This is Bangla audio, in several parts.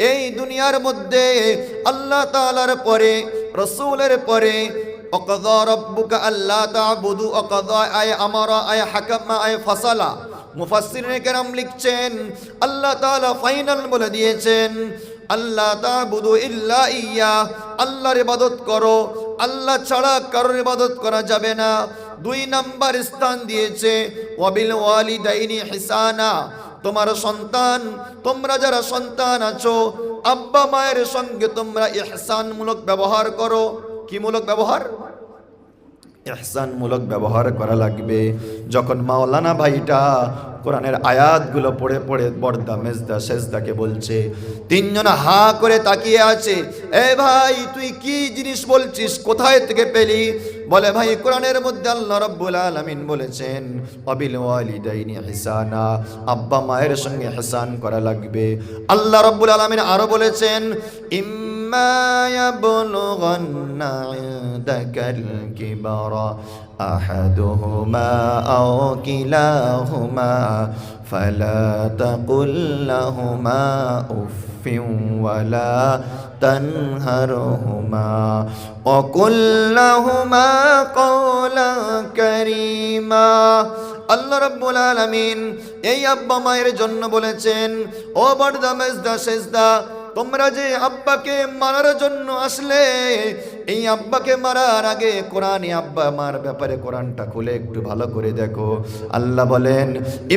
এই দুনিয়ার মধ্যে আল্লাহ তাআলার পরে, রাসূলের পরে ওয়াকাযা রাব্বুকা আল্লা তা'বুদু, ওয়াকাযা আয় আমারা আয় হাকামা আয় ফাসালা। মুফাসসিরিনে কেরাম লিখছেন আল্লাহ তাআলা ফাইনাল বলে দিয়েছেন আল্লাহ তা'বুদু ইল্লা ইয়্যা, আল্লাহর ইবাদত করো, আল্লাহ ছাড়া কারোর ইবাদত করা যাবে না। 2 নাম্বার স্থান দিয়েছে ওয়াবিল ওয়ালিদাইনি ইহসানা, তোমার সন্তান, তোমরা যারা সন্তান আছো আব্বা মায়ের সঙ্গে তোমরা ইহসানমূলক ব্যবহার করো। কি মূলক ব্যবহার? ইহসানমূলক ব্যবহার করা লাগবে। যখন মাওলানা ভাইটা কোরআনের আয়াতগুলো পড়ে পড়ে বর্দা মেজদা সেজদাকে বলছে, 3 জন হা করে তাকিয়ে আছে, এ ভাই তুই কি জিনিস বলছিস, কোথায় থেকে পেলি? বলে ভাই কোরআনের মধ্যে আল্লাহ রাব্বুল আলামিন বলেছেন ওয়াবিল ওয়ালিদাইনি ইহসানা, আব্বা মায়ের সঙ্গে ইহসান করা লাগবে। আল্লাহ রাব্বুল আলামিন আরো বলেছেন ইম্মা ইয়াবলুগান্না ইনদাকাল কিবারা আহাদুহুমা আও কিলাহুমা ফালা তাকুল লাহুমা উফফিন ওয়ালা তানহারহুমা ওয়াকুল লাহুমা কওলান কারীমা। আল্লাহ রাব্বুল আলামিন এই আব্বা মায়ের জন্য বলেছেন, ও বর্দা মেজদা সেজদা, তোমরা যে আব্বাকে মারার জন্য আসলে, এই আব্বাকে মারার আগে কোরআনে আব্বা মার ব্যাপারে কোরআনটা খুলে একটু ভালো করে দেখো। আল্লাহ বলেন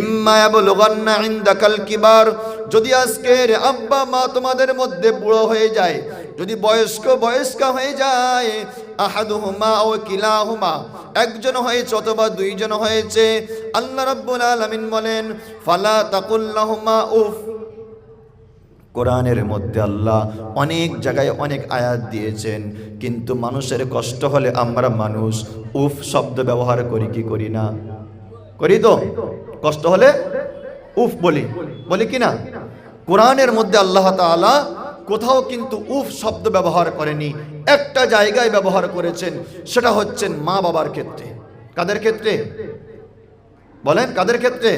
ইম্মা ইয়াবলুগান্না ইনদাকাল কিবার, যদি আজকের আব্বা মা তোমাদের মধ্যে বুড়ো হয়ে যায়, যদি বয়স্কা হয়ে যায়, আহাদুহুমা আও কিলাহুমা, একজন হয়েছে অথবা 2 জন হয়েছে, আল্লাহ রাব্বুল আলামিন বলেন ফালা তাকুল লাহুমা উফ। কোরআনের মধ্যে আল্লাহ অনেক জায়গায় অনেক আয়াত দিয়েছেন, কিন্তু মানুষের কষ্ট হলে আমরা মানুষ উফ শব্দ ব্যবহার করি কি করি না? করি তো? কষ্ট হলে উফ বলি কি না? কোরআনের মধ্যে আল্লাহ তাআলা কোথাও কিন্তু উফ শব্দ ব্যবহার করেনি, একটা জায়গায় ব্যবহার করেছেন, সেটা হচ্ছে মা বাবার ক্ষেত্রে। কাদের ক্ষেত্রে বলেন? কাদের ক্ষেত্রে?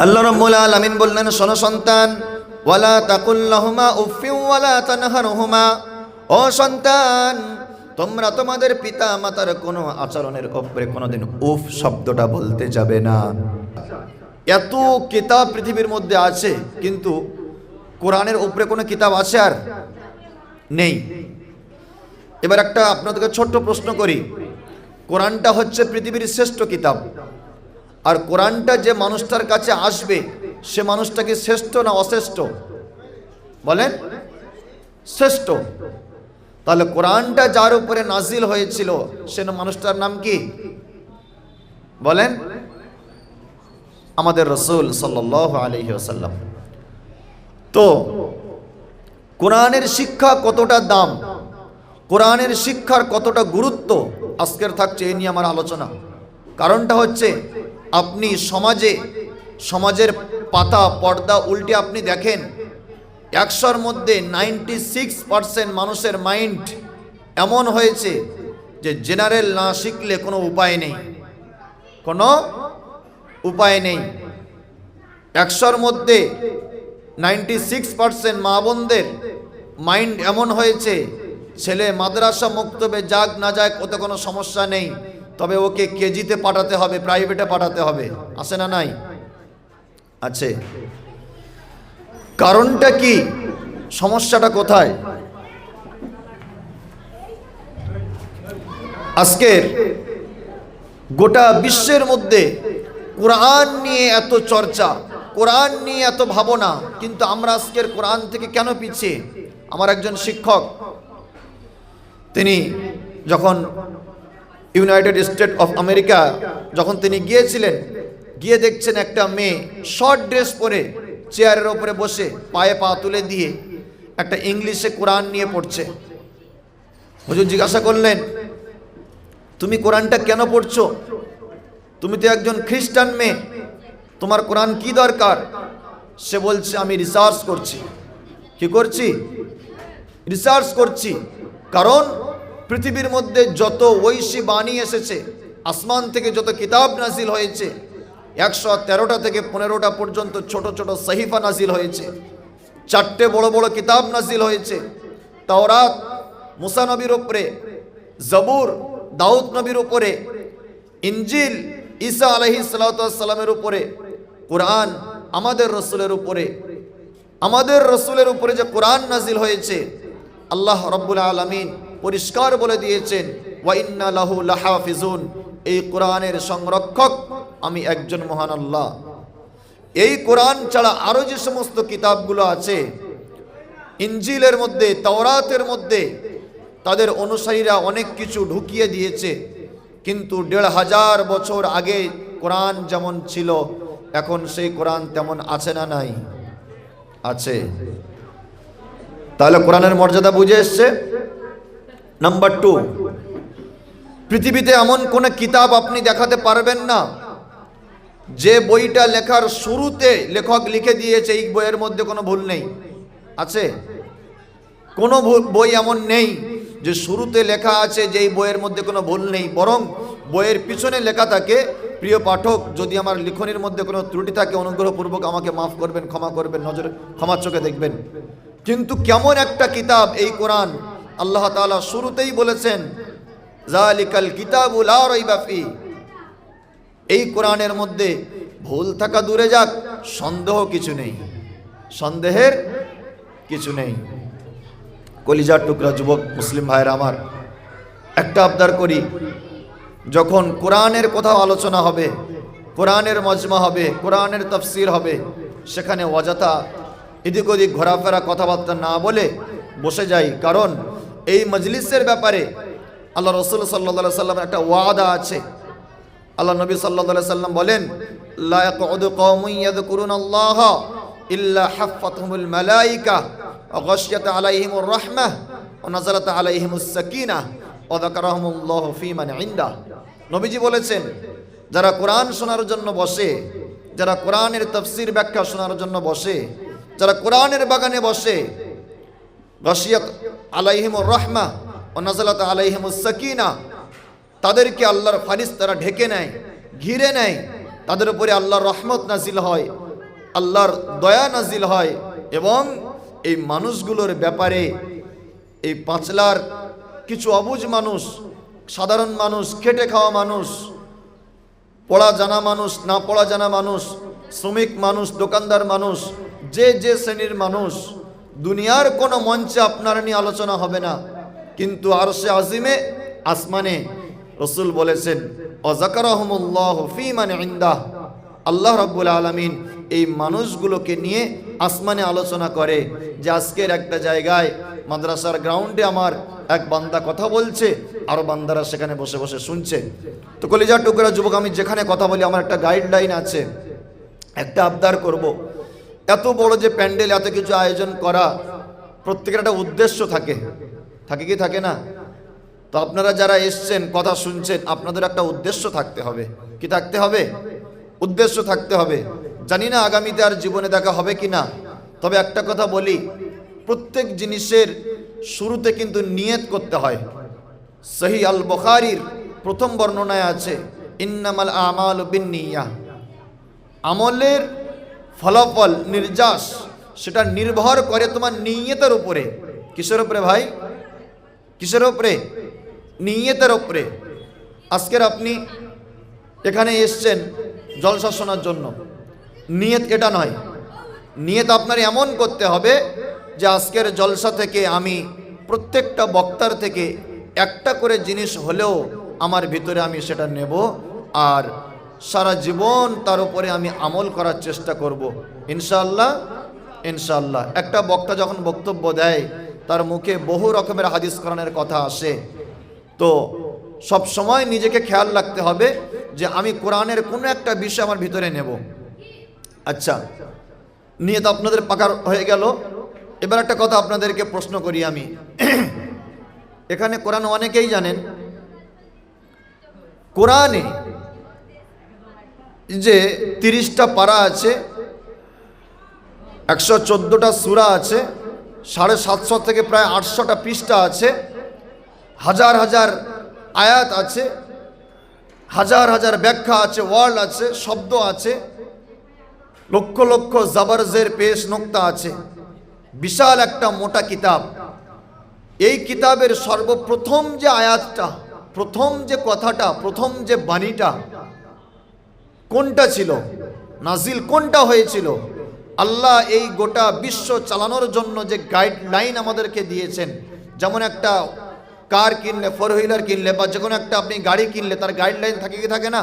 আল্লাহ রাব্বুল আলামিন বললেন, শোনো সন্তান, ওয়ালা তাকুল লাহুমা উফফিন ওয়ালা তানহারহুমা, ও সন্তান তোমরা তোমাদের পিতা মাতার কোনো আচরণের উপরে কোনোদিন উফ শব্দটা বলতে যাবে না। এত কিতাব পৃথিবীর মধ্যে আছে, কিন্তু কোরআনের উপরে কোনো কিতাব আছে আর নেই। এবার একটা আপনাদেরকে ছোট্ট প্রশ্ন করি, কোরআনটা হচ্ছে পৃথিবীর শ্রেষ্ঠ কিতাব, আর কোরআনটা যে মানুষটার কাছে আসবে সে মানুষটা কি শ্রেষ্ঠ না অশ্রেষ্ঠ? বলেন শ্রেষ্ঠ। তাহলে কোরআনটা যার উপরে নাজিল হয়েছিল সে মানুষটার নাম কি? বলেন আমাদের রাসূল সাল্লাল্লাহু আলাইহি ওয়াসাল্লাম। তো কোরআনের শিক্ষা কতটা দাম, কোরআনের শিক্ষার কতটা গুরুত্ব আজকের থাকছে এই নিয়ে আমার আলোচনা। কারণটা হচ্ছে আপনি সমাজের পাতা পর্দা উল্টে আপনি দেখেন 100-র মধ্যে 96% মানুষের মাইন্ড এমন হয়েছে যে জেনারেল না শিখলে কোনো উপায় নেই, কোনো উপায় নেই। 100-র মধ্যে 96% মা বোনদের মাইন্ড এমন হয়েছে, ছেলে মাদ্রাসা মক্তবে যাক না যাক ওতে কোনো সমস্যা নেই, তবে ওকে কেজিতে পাঠাতে হবে, প্রাইভেটে পাঠাতে হবে। আছে না নাই? আছে। কারণটা কি? সমস্যাটা কোথায়? আজকের গোটা বিশ্বের মধ্যে কোরআন নিয়ে এত চর্চা, কোরআন নিয়ে এত ভাবনা, কিন্তু আমরা আজকের কোরআন থেকে কেন পিছিয়ে? আমার একজন শিক্ষক, তিনি যখন ইউনাইটেড স্টেট অফ আমেরিকা যখন তিনি গিয়েছিলেন, গিয়ে দেখছেন একটা মেয়ে শর্ট ড্রেস পরে চেয়ারের ওপরে বসে পায়ে পা তুলে দিয়ে একটা ইংলিশে কোরআন নিয়ে পড়ছে। হুজুর জিজ্ঞাসা করলেন, তুমি কোরআনটা কেন পড়ছো? তুমি তো একজন খ্রিস্টান মেয়ে, তোমার কোরআন কি দরকার? সে বলছে, আমি রিসার্চ করছি। কি করছি? রিসার্চ করছি। কারণ পৃথিবীর মধ্যে যত ঐশী বাণী এসেছে, আসমান থেকে যত কিতাব নাজিল হয়েছে, 113টা থেকে 15টা পর্যন্ত ছোট ছোট সহিফা নাজিল হয়েছে, 4টে বড় বড় কিতাব নাজিল হয়েছে। তাওরাত মুসা নবীর উপরে, জবুর দাউদ নবীর উপরে, ইনজিল ঈসা আলাইহিস সালাতু ওয়াস সালামের উপরে, কোরআন আমাদের রসুলের উপরে। আমাদের রসুলের উপরে যে কোরআন নাজিল হয়েছে, আল্লাহ রাব্বুল আলামিন পরিষ্কার বলে দিয়েছেন, ওয়া ইন্না লাহু লাহাফিজুন, এই কোরআনের সংরক্ষক আমি একজন মহান আল্লাহ। এই কোরআন ছাড়া আরো যে সমস্ত কিতাবগুলো আছে, ইনজিলের মধ্যে, তাওরাতের মধ্যে তাদের অনুসারীরা অনেক কিছু ঢুকিয়ে দিয়েছে, কিন্তু 1500 বছর আগে কোরআন যেমন ছিল এখন সেই কোরআন তেমন আছে না নাই? আছে। তাহলে কোরআনের মর্যাদা বুঝে এসছে। নাম্বার 2, পৃথিবীতে এমন কোন কিতাব আপনি দেখাতে পারবেন না যে বইটা লেখার শুরুতে লেখক লিখে দিয়েছে এই বইয়ের মধ্যে কোনো ভুল নেই। আছে? কোনো বই এমন নেই যে শুরুতে লেখা আছে যে এই বইয়ের মধ্যে কোনো ভুল নেই, বরং বইয়ের পিছনে লেখা থাকে, প্রিয় পাঠক যদি আমার লিখনির মধ্যে কোনো ত্রুটি থাকে অনুগ্রহপূর্বক আমাকে মাফ করবেন, ক্ষমা করবেন, ক্ষমার চোখে দেখবেন। কিন্তু কেমন একটা কিতাব এই কোরআন! আল্লাহ তাআলা শুরুতেই বলেছেন, যালিকাল কিতাবু লা রাইবা ফি। এই কোরআনের মধ্যে ভুল থাকা দূরে যাক, সন্দেহ কিছু নেই, সন্দেহের কিছু নেই। কলিজার টুকরা যুবক মুসলিম ভাইয়ের আমার, একটা আবদার করি, যখন কোরআনের কোথাও আলোচনা হবে, কোরআনের মজমা হবে, কোরআনের তাফসীর হবে, সেখানে অযথা এদিক ওদিক ঘোরাফেরা কথাবার্তা না বলে বসে যাই। কারণ এই মজলিসের ব্যাপারে আল্লাহ রসুল সাল্লাল্লাহু আলাইহি সাল্লামের একটা ওয়াদা আছে। আল্লাহ নবী সাল্লাল্লাহু আলাইহি সাল্লাম বলেন, লা ইয়াকউদু কওমুন ইয়াযকুরুনাল্লাহা ইল্লা হাফফাতহুমুল মালায়েকা ওয়া গাশিয়াত আলাইহিমুর রাহমাহ ওয়া নাযালাত আলাইহিমুস সাকিনাহ ওয়া যাকারাহুমুল্লাহু ফী মান ইনদাহ। নবীজি বলেছেন, যারা কোরআন শোনার জন্য বসে, যারা কোরআনের তাফসীর ব্যাখ্যা শোনার জন্য বসে, যারা কোরআনের বাগানে বসে, গাশিয়াত আলাইহিমুর রাহমাহ ওয়া নাযালাত আলাইহিমুস সাকিনাহ, তাদেরকে আল্লাহর ফারিস্তারা ঢেকে নেয়, ঘিরে নেয়, তাদের উপরে আল্লাহর রহমত নাজিল হয়, আল্লাহর দয়া নাজিল হয়। এবং এই মানুষগুলোর ব্যাপারে, এই পাঁচলার কিছু অবুঝ মানুষ, সাধারণ মানুষ, খেটে খাওয়া মানুষ, পড়া জানা মানুষ, না পড়া জানা মানুষ, শ্রমিক মানুষ, দোকানদার মানুষ, যে যে শ্রেণীর মানুষ, দুনিয়ার কোনো মঞ্চে আপনার নিয়ে আলোচনা হবে না, কিন্তু আরশে আজিমে, আসমানে রসুল বলেছেন, ওয়াযাকারাহুমুল্লাহু ফী মান ইনদাহ, আল্লাহ রাব্বুল আলামিন এই মানুষগুলোকে নিয়ে আসমানে আলোচনা করে। যে আজকের একটা জায়গায় মাদ্রাসার গ্রাউন্ডে আমার এক বান্দা কথা বলছে, আরো বান্দারা সেখানে বসে বসে শুনছে। তো কলিজার টুকরা যুবক, আমি যেখানে কথা বলি আমার একটা গাইডলাইন আছে, একটা আবদার করব। এত বড় যে প্যান্ডেল, এত কিছু আয়োজন করা, প্রত্যেকের একটা উদ্দেশ্য থাকে, থাকে কি থাকে না? তো আপনারা যারা এসছেন, কথা শুনছেন, আপনাদের একটা উদ্দেশ্য থাকতে হবে। কি থাকতে হবে? উদ্দেশ্য থাকতে হবে। জানি না আগামীতে আর জীবনে দেখা হবে কি না, তবে একটা কথা বলি, প্রত্যেক জিনিসের শুরুতে কিন্তু নিয়ত করতে হয়। সহিহ আল বুখারীর প্রথম বর্ণনায় আছে, ইন্নামাল আমালু বিন্নিয়াহ, আমলের ফলাফল, নির্যাস, সেটা নির্ভর করে তোমার নিয়তের উপরে। কিসের উপরে ভাই? কিসের উপরে? নিয়তের উপরে। আজকের আপনি এখানে এসছেন জলসা শোনার জন্য, নিয়ত এটা নয়। নিয়ত আপনার এমন করতে হবে যে আজকের জলসা থেকে আমি প্রত্যেকটা বক্তার থেকে একটা করে জিনিস হলেও আমার ভিতরে আমি সেটা নেব, আর সারা জীবন তার উপরে আমি আমল করার চেষ্টা করব, ইনশাআল্লাহ। ইনশাআল্লাহ একটা বক্তা যখন বক্তব্য দেয়, তার মুখে বহু রকমের হাদিস কোরআনের কথা আসে। তো সব সময় নিজেকে খেয়াল রাখতে হবে যে আমি কোরআনের কোনো একটা বিষয় আমার ভিতরে নেব। আচ্ছা, নিয়ত আপনাদের পাকা হয়ে গেল। এবার একটা কথা আপনাদেরকে প্রশ্ন করি আমি। এখানে কোরআন অনেকেই জানেন, কোরআনে যে 30টা পারা আছে, 114টা সূরা আছে, 750 থেকে প্রায় 800টা পৃষ্ঠা আছে, হাজার হাজার আয়াত আছে, হাজার হাজার ব্যাখ্যা আছে, ওয়ার্ড আছে, শব্দ আছে, লক্ষ লক্ষ জাবরজের পেশ নোক্তা আছে। বিশাল একটা মোটা কিতাব। এই কিতাবের সর্বপ্রথম যে আয়াতটা, প্রথম যে কথাটা, প্রথম যে বাণীটা কোনটা ছিল, নাজিল কোনটা হয়েছিল? আল্লাহ এই গোটা বিশ্ব চালানোর জন্য যে গাইডলাইন আমাদেরকে দিয়েছেন, যেমন একটা কার কিনলে, ফোর হুইলার কিনলে বা যে কোনো একটা আপনি গাড়ি কিনলে তার গাইডলাইন থাকে কি থাকে না?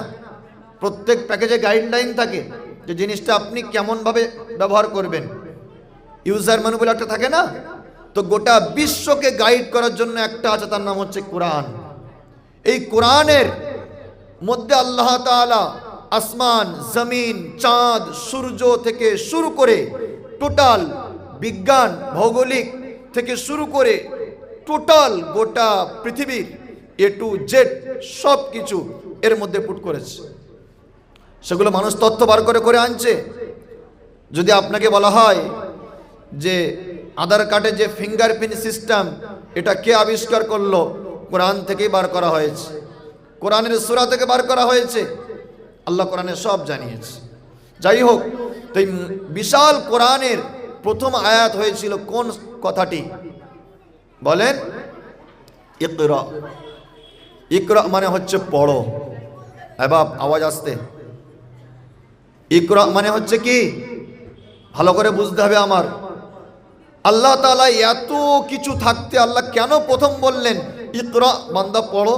প্রত্যেক প্যাকেজে গাইডলাইন থাকে যে জিনিসটা আপনি কেমনভাবে ব্যবহার করবেন, ইউজার ম্যানুয়াল একটা থাকে না? তো গোটা বিশ্বকে গাইড করার জন্য একটা আছে, তার নাম হচ্ছে কোরআন। এই কোরআনের মধ্যে আল্লাহ তাআলা আসমান, জমিন, চাঁদ, সূর্য থেকে শুরু করে টোটাল বিজ্ঞান, ভৌগোলিক থেকে শুরু করে টোটাল গোটা পৃথিবীর এ টু জেড সব কিছু এর মধ্যে পুট করেছে। সেগুলো মানুষ তথ্য বার করে করে আনছে। যদি আপনাকে বলা হয় যে আধার কার্ডে যে ফিঙ্গারপ্রিন্ট সিস্টেম, এটা কে আবিষ্কার করলো? কোরআন থেকেই বার করা হয়েছে, কোরআনের সূরা থেকে বার করা হয়েছে। আল্লাহ কোরআনে সব জানিয়েছে। যাই হোক, তো এই বিশাল কোরআনের প্রথম আয়াত হয়েছিল কোন কথাটি বলেন? ইকরা। ইকরা মানে হচ্ছে পড়ো। এবার আওয়াজ আসতে, ইকরা মানে হচ্ছে কি? ভালো করে বুঝতে হবে আমার। আল্লাহ তাআলা এত কিছু থাকতে আল্লাহ কেন প্রথম বললেন ইকরা, বান্দা পড়ো?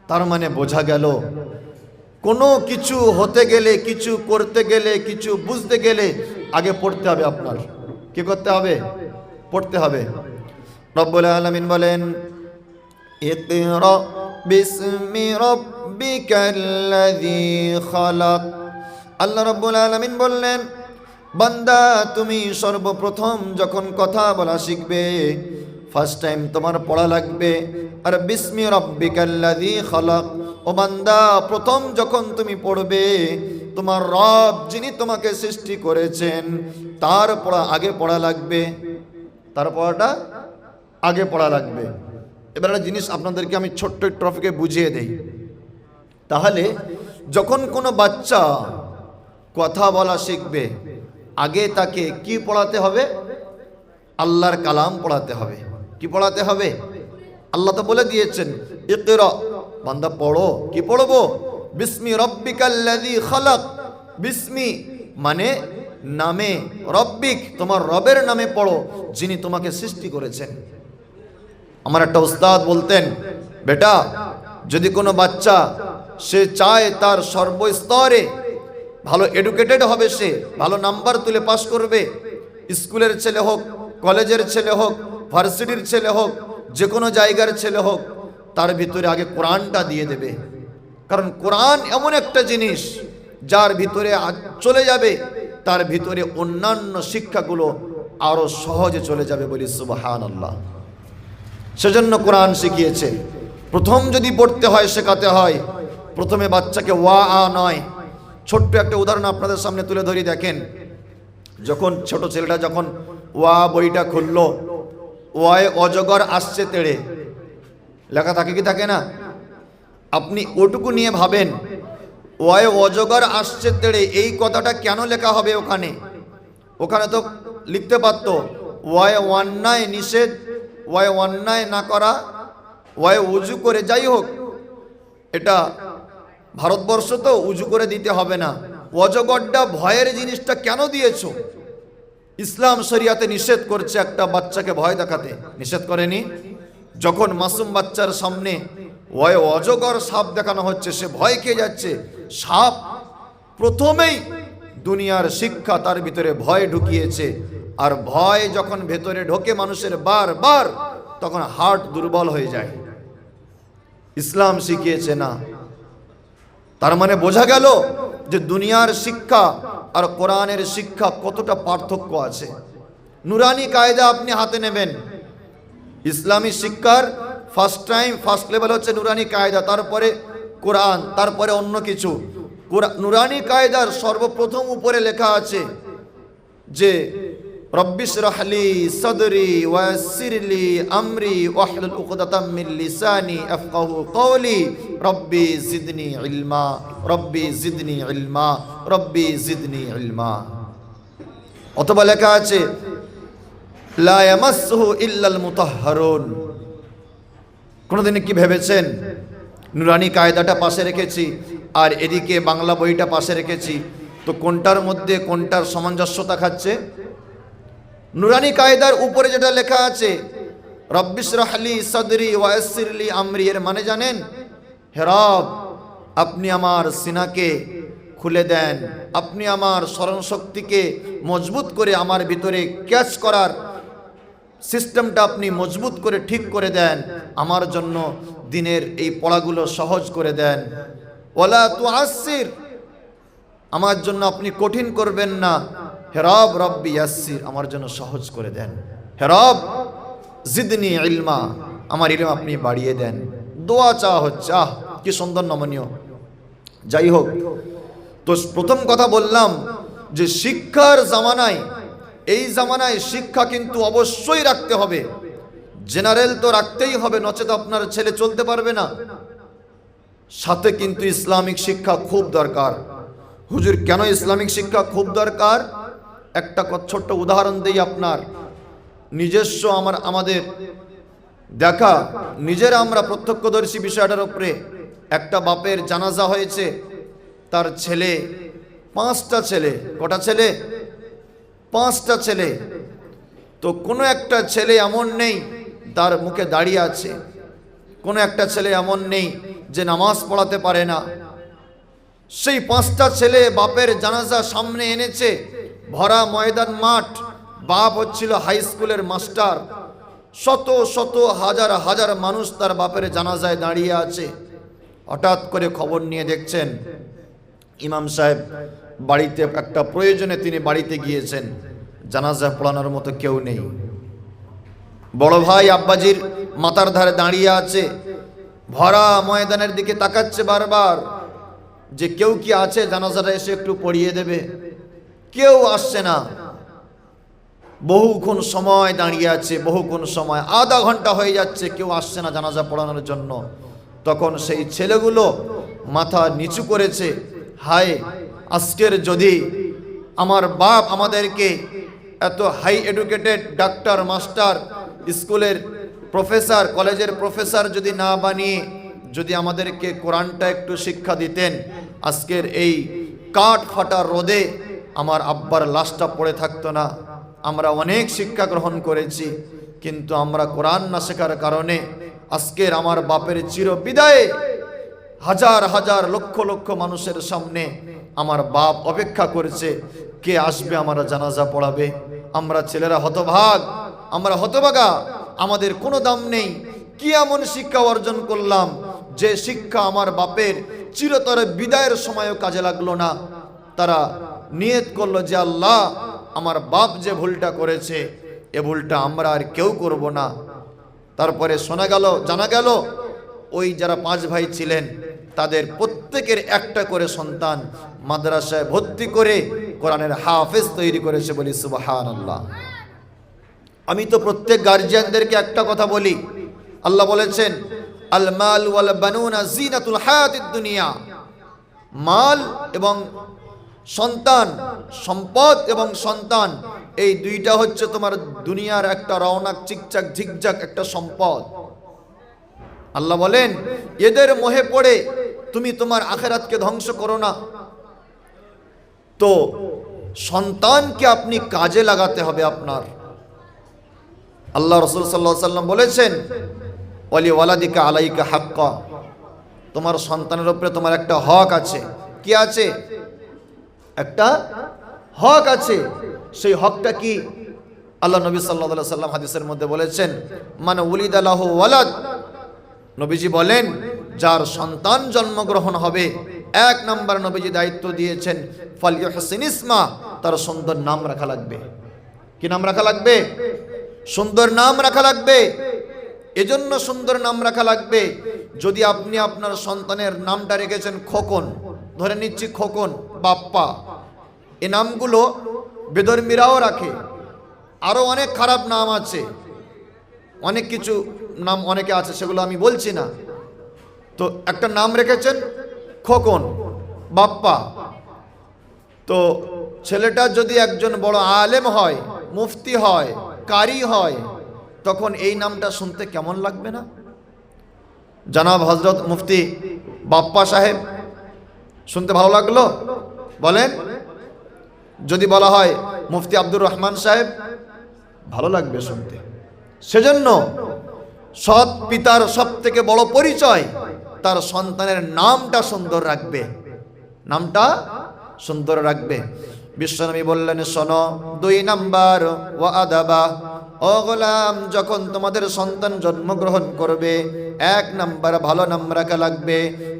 তার মানে বোঝা গেল কোনো কিছু হতে গেলে, কিছু করতে গেলে, কিছু বুঝতে গেলে আগে পড়তে হবে। আপনার কি করতে হবে? পড়তে হবে। রব্বুল আলামিন বলেন ইকরা বিসমি রাব্বিকাল্লাযী খালাক। আল্লাহ রব্বুল আলামিন বললেন, বান্দা তুমি সর্বপ্রথম যখন কথা বলা শিখবে, ফার্স্ট টাইম তোমার পড়া লাগবে আর বিসমি রাব্বিকাল্লাযী খালাক। ও বান্দা, প্রথম যখন তুমি পড়বে, তোমার রব যিনি তোমাকে সৃষ্টি করেছেন তার পড়া আগে পড়া লাগবে, তার পড়াটা আগে পড়া লাগবে। এবার একটা জিনিস আপনাদেরকে আমি ছোট্ট টপিকে বুঝিয়ে দেই। তাহলে যখন কোনো বাচ্চা কথা বলা শিখবে, আগে তাকে কি পড়াতে হবে? আল্লাহর কালাম পড়াতে হবে। কি পড়াতে হবে? আল্লাহ তো বলে দিয়েছেন ইকরা, বান্দা পড়ো। কি পড়বো? বিসমি রাব্বিকাল্লাযী খালাক। বিসমি মানে নামে, রব্বিক তোমার রবের নামে পড়ো যিনি তোমাকে সৃষ্টি করেছেন। আমার একটা উস্তাদ বলতেন, বেটা যদি কোনো বাচ্চা সে চায় তার সর্বস্তরে ভালো এডুকেটেড হবে, সে ভালো নাম্বার তুলে পাস করবে, স্কুলের ছেলে হোক, কলেজের ছেলে হোক, ভার্সিটির ছেলে হোক, যে কোনো জায়গার ছেলে হোক, তার ভিতরে আগে কোরআনটা দিয়ে দেবে। কারণ কোরআন এমন একটা জিনিস যার ভিতরে চলে যাবে, তার ভিতরে অন্যান্য শিক্ষাগুলো আরো সহজে চলে যাবে। বলি সুবহানাল্লাহ। সেজন্য কোরআন শিখিয়েছে। প্রথম যদি পড়তে হয়, শেখাতে হয়, প্রথমে বাচ্চাকে ওয়া আ নয়। ছোট্ট একটা উদাহরণ আপনাদের সামনে তুলে ধরি। দেখেন, যখন ছোট ছেলেটা যখন ওয়া বইটা খুললো, ওয়ায় অজগর আসছে তেড়ে লেখা থাকে কি থাকে না? আপনি ওটুকু নিয়ে ভাবেন, ওয়ায় অজগর আসছে তেড়ে এই কথাটা কেন লেখা হবে ওখানে? ওখানে তো লিখতে পারতো ওয়ায় অন্যায় নিষেধ, ওয়ায় অন্যায় না করা, ওয়ায় উজু করে। যাই হোক, এটা ভারতবর্ষ তো উজু করে দিতে হবে না। অজগরটা ভয়ের জিনিসটা কেন দিয়েছো? ইসলাম শরিয়াতে নিষেধ করছে একটা বাচ্চাকে ভয় দেখাতে, নিষেধ করেনি? যখন মাসুম বাচ্চার সামনে ওই অজগর সাপ দেখানো হচ্ছে, সে ভয় খেয়ে যাচ্ছে। সাপ প্রথমেই দুনিয়ার শিক্ষা তার ভিতরে ভয় ঢুকিয়েছে, আর ভয় যখন ভেতরে ঢোকে মানুষের বারবার, তখন হার্ট দুর্বল হয়ে যায়। ইসলাম শিখিয়েছে না। তার মানে বোঝা গেল যে দুনিয়ার শিক্ষা আর কোরআনের শিক্ষা কতটা পার্থক্য আছে। নুরানি কায়দা আপনি হাতে নেবেন, ইসলামী শিক্ষার ফার্স্ট লেভেল হচ্ছে নুরানি কায়দা, তারপরে কোরআন, তারপরে অন্য কিছু। নুরানি কায়দার সর্বপ্রথম উপরে লেখা আছে যে রব্বিশ রাহলি সদরি ওয়াসিরলি আমরি ওয়াহলুল উকদাতাম মিন লিসানি আফকাহু কওলি রব্বি জিদনি ইলমা রব্বি জিদনি ইলমা রব্বি জিদনি ইলমা। অথবা লেখা আছে লা ইয়ামাসসুহু ইল্লাল মুতাহহারুন। কোনদিন কি ভেবেছেন নুরানি কায়দাটা পাশে রেখেছি আর এদিকে বাংলা বইটা পাশে রেখেছি, তো কোনটার মধ্যে কোনটার সামঞ্জস্যতা খাচ্ছে? নুরানি কায়দার উপরে যেটা লেখা আছে রব্বিশ রাহলি সদরি ওয়াসিরলি আমরি, এর মানে জানেন? হে রব, আপনি আমার সিনাকে খুলে দেন, আপনি আমার স্মরণ শক্তিকে মজবুত করে আমার ভিতরে ক্যাচ করার সিস্টেমটা আপনি মজবুত করে ঠিক করে দেন, আমার জন্য দিনের এই পড়াগুলো সহজ করে দেন। ওয়ালা তুআসসির, আমার জন্য আপনি কঠিন করবেন না। হে রব, রব্বি ইয়াসসির, আমার জন্য সহজ করে দেন। হে রব জিদনি ইলমা, আমার ইলম আপনি বাড়িয়ে দেন। দোয়া চাওয়া হচ্ছে, আহ কি সুন্দর নমনীয়। যাই হোক, তো প্রথম কথা বললাম যে শিক্ষার জামানায়, এই জামানায় শিক্ষা কিন্তু অবশ্যই রাখতে হবে। জেনারেল তো রাখতেই হবে, নচেত আপনার ছেলে চলতে পারবে না। সাথে কিন্তু ইসলামিক শিক্ষা খুব দরকার। হুজুর, কেন ইসলামিক শিক্ষা খুব দরকার? একটা ছোট্ট উদাহরণ দেই আপনার নিজস্ব আমাদের দেখা, নিজেরা আমরা প্রত্যক্ষদর্শী বিষয়টার উপরে। একটা বাপের জানাজা হয়েছে, তার ছেলে, 5টা ছেলে। কটা ছেলে? 5টা ছেলে। তো কোনো একটা ছেলে এমন নেই তার মুখে দাঁড়িয়ে আছে, কোনো একটা ছেলে এমন নেই যে নামাজ পড়াতে পারে না। সেই 5টা ছেলে বাপের জানাজা সামনে এনেছে, ভরা ময়দান মাঠ, বাপ হচ্ছিল হাই স্কুলের মাস্টার, শত শত হাজার হাজার মানুষ তার বাপের জানাজায় দাঁড়িয়ে আছে। হঠাৎ করে খবর নিয়ে দেখছেন ইমাম সাহেব বাড়িতে একটা প্রয়োজনে তিনি বাড়িতে গিয়েছেন, জানাজা পড়ানোর মতো কেউ নেই। বড় ভাই আব্বাজির মাথার ধারে দাঁড়িয়ে আছে, ভরা ময়দানের দিকে তাকাচ্ছে বারবার যে কেউ কি আছে জানাজাটা এসে একটু পড়িয়ে দেবে। কেউ আসছে না। বহুক্ষণ সময় দাঁড়িয়ে আছে, বহুক্ষণ সময়, আধা ঘন্টা হয়ে যাচ্ছে, কেউ আসছে না জানাজা পড়ানোর জন্য। তখন সেই ছেলেগুলো মাথা নিচু করেছে, হায় আজকের যদি আমার বাপ আমাদেরকে এত হাই এডুকেটেড ডাক্তার, মাস্টার, স্কুলের প্রফেসর, কলেজের প্রফেসর যদি না বানিয়ে যদি আমাদেরকে কোরআনটা একটু শিক্ষা দিতেন, আজকের এই কাঠ ফাটা রোদে আমার আব্বার লাশটা পড়ে থাকতো না। আমরা অনেক শিক্ষা গ্রহণ করেছি, কিন্তু আমরা কোরআন না শেখার কারণে আজকের আমার বাপের চির বিদায়ে হাজার হাজার লক্ষ লক্ষ মানুষের সামনে আমার বাপ অপেক্ষা করেছে, কে আসবে আমার জানাজা পড়াবে। আমরা ছেলেরা হতভাগ, আমরা হতভাগা, আমাদের কোনো দাম নেই। কি এমন শিক্ষা অর্জন করলাম যে শিক্ষা আমার বাপের চিরতর বিদায়ের সময়ও কাজে লাগলো না। তারা নিয়ত করলো যে আল্লাহ, আমার বাপ যে ভুলটা করেছে এ ভুলটা আমরা আর কেউ করব না। তারপরে শোনা গেল, জানা গেল ওই যারা 5 ভাই ছিলেন তাদের প্রত্যেকের একটা করে সন্তান মাদ্রাসায় ভর্তি করে কোরআনের হাফেজ তৈরি করেছে। বলি সুবহানাল্লাহ। আমি তো প্রত্যেক গার্জিয়ানদেরকে একটা কথা বলি, আল্লাহ বলেছেন আল মাল ওয়াল বানুনা জিনাতুল হায়াতিদ দুনিয়া। মাল এবং সন্তান, সম্পদ এবং সন্তান, এই দুইটা হচ্ছে তোমার দুনিয়ার একটা রওনাক, চিকচাক ঝিকঝাক একটা সম্পদ। আল্লাহ বলেন এদের মোহে পড়ে তুমি তোমার আখিরাতকে ধ্বংস করো না। তো সন্তানকে আপনি কাজে লাগাতে হবে আপনার। আল্লাহ রাসূল সাল্লাল্লাহু আলাইহি ওয়াসাল্লাম বলেছেন ওয়ালি ওয়ালাদিকা আলাইকা হাক্কা, তোমার সন্তানের উপরে তোমার একটা হক আছে। কি আছে? একটা হক আছে। সেই হকটা কি? আল্লাহ নবী সাল্লাল্লাহু আলাইহি ওয়াসাল্লাম হাদিসের মধ্যে বলেছেন মানে উলিদা লাহু ওয়ালাদ, নবীজি বলেন যার সন্তান জন্মগ্রহণ হবে 1 নম্বর নবীজি দায়িত্ব দিয়েছেন ফালইহসিন ইসমা, তার সুন্দর নাম রাখা লাগবে। কি নাম রাখা লাগবে? সুন্দর নাম রাখা লাগবে। এজন্য সুন্দর নাম রাখা লাগবে, যদি আপনি আপনার সন্তানের নামটা রেখেছেন খোকন, ধরে নিচ্ছি খোকন, বাপ্পা, এই নামগুলো বেধর্মীরাও রাখে। আরও অনেক খারাপ নাম আছে, অনেক কিছু নাম অনেকে আছে, সেগুলো আমি বলছি না। তো একটা নাম রেখেছেন খোকন, বাপ্পা। তো ছেলেটা যদি একজন বড় আলেম হয়, মুফতি হয়, কারি হয়, তখন এই নামটা শুনতে কেমন লাগবে না? জনাব হজরত মুফতি বাপ্পা সাহেব, শুনতে ভালো লাগলো? বলেন। যদি বলা হয় মুফতি আব্দুর রহমান সাহেব, ভালো লাগবে শুনতে। সেজন্য সৎ পিতার সব থেকে বড় পরিচয় তার সন্তানের নামটা সুন্দর রাখবে, নামটা সুন্দর রাখবে। বিশ্বনবী বললেন, শোনো, 2 নাম্বার ওয়া আদাবা, ও গোলাম, যখন তোমাদের সন্তান জন্মগ্রহণ করবে 1 নাম্বার ভালো নাম রাখা লাগবে,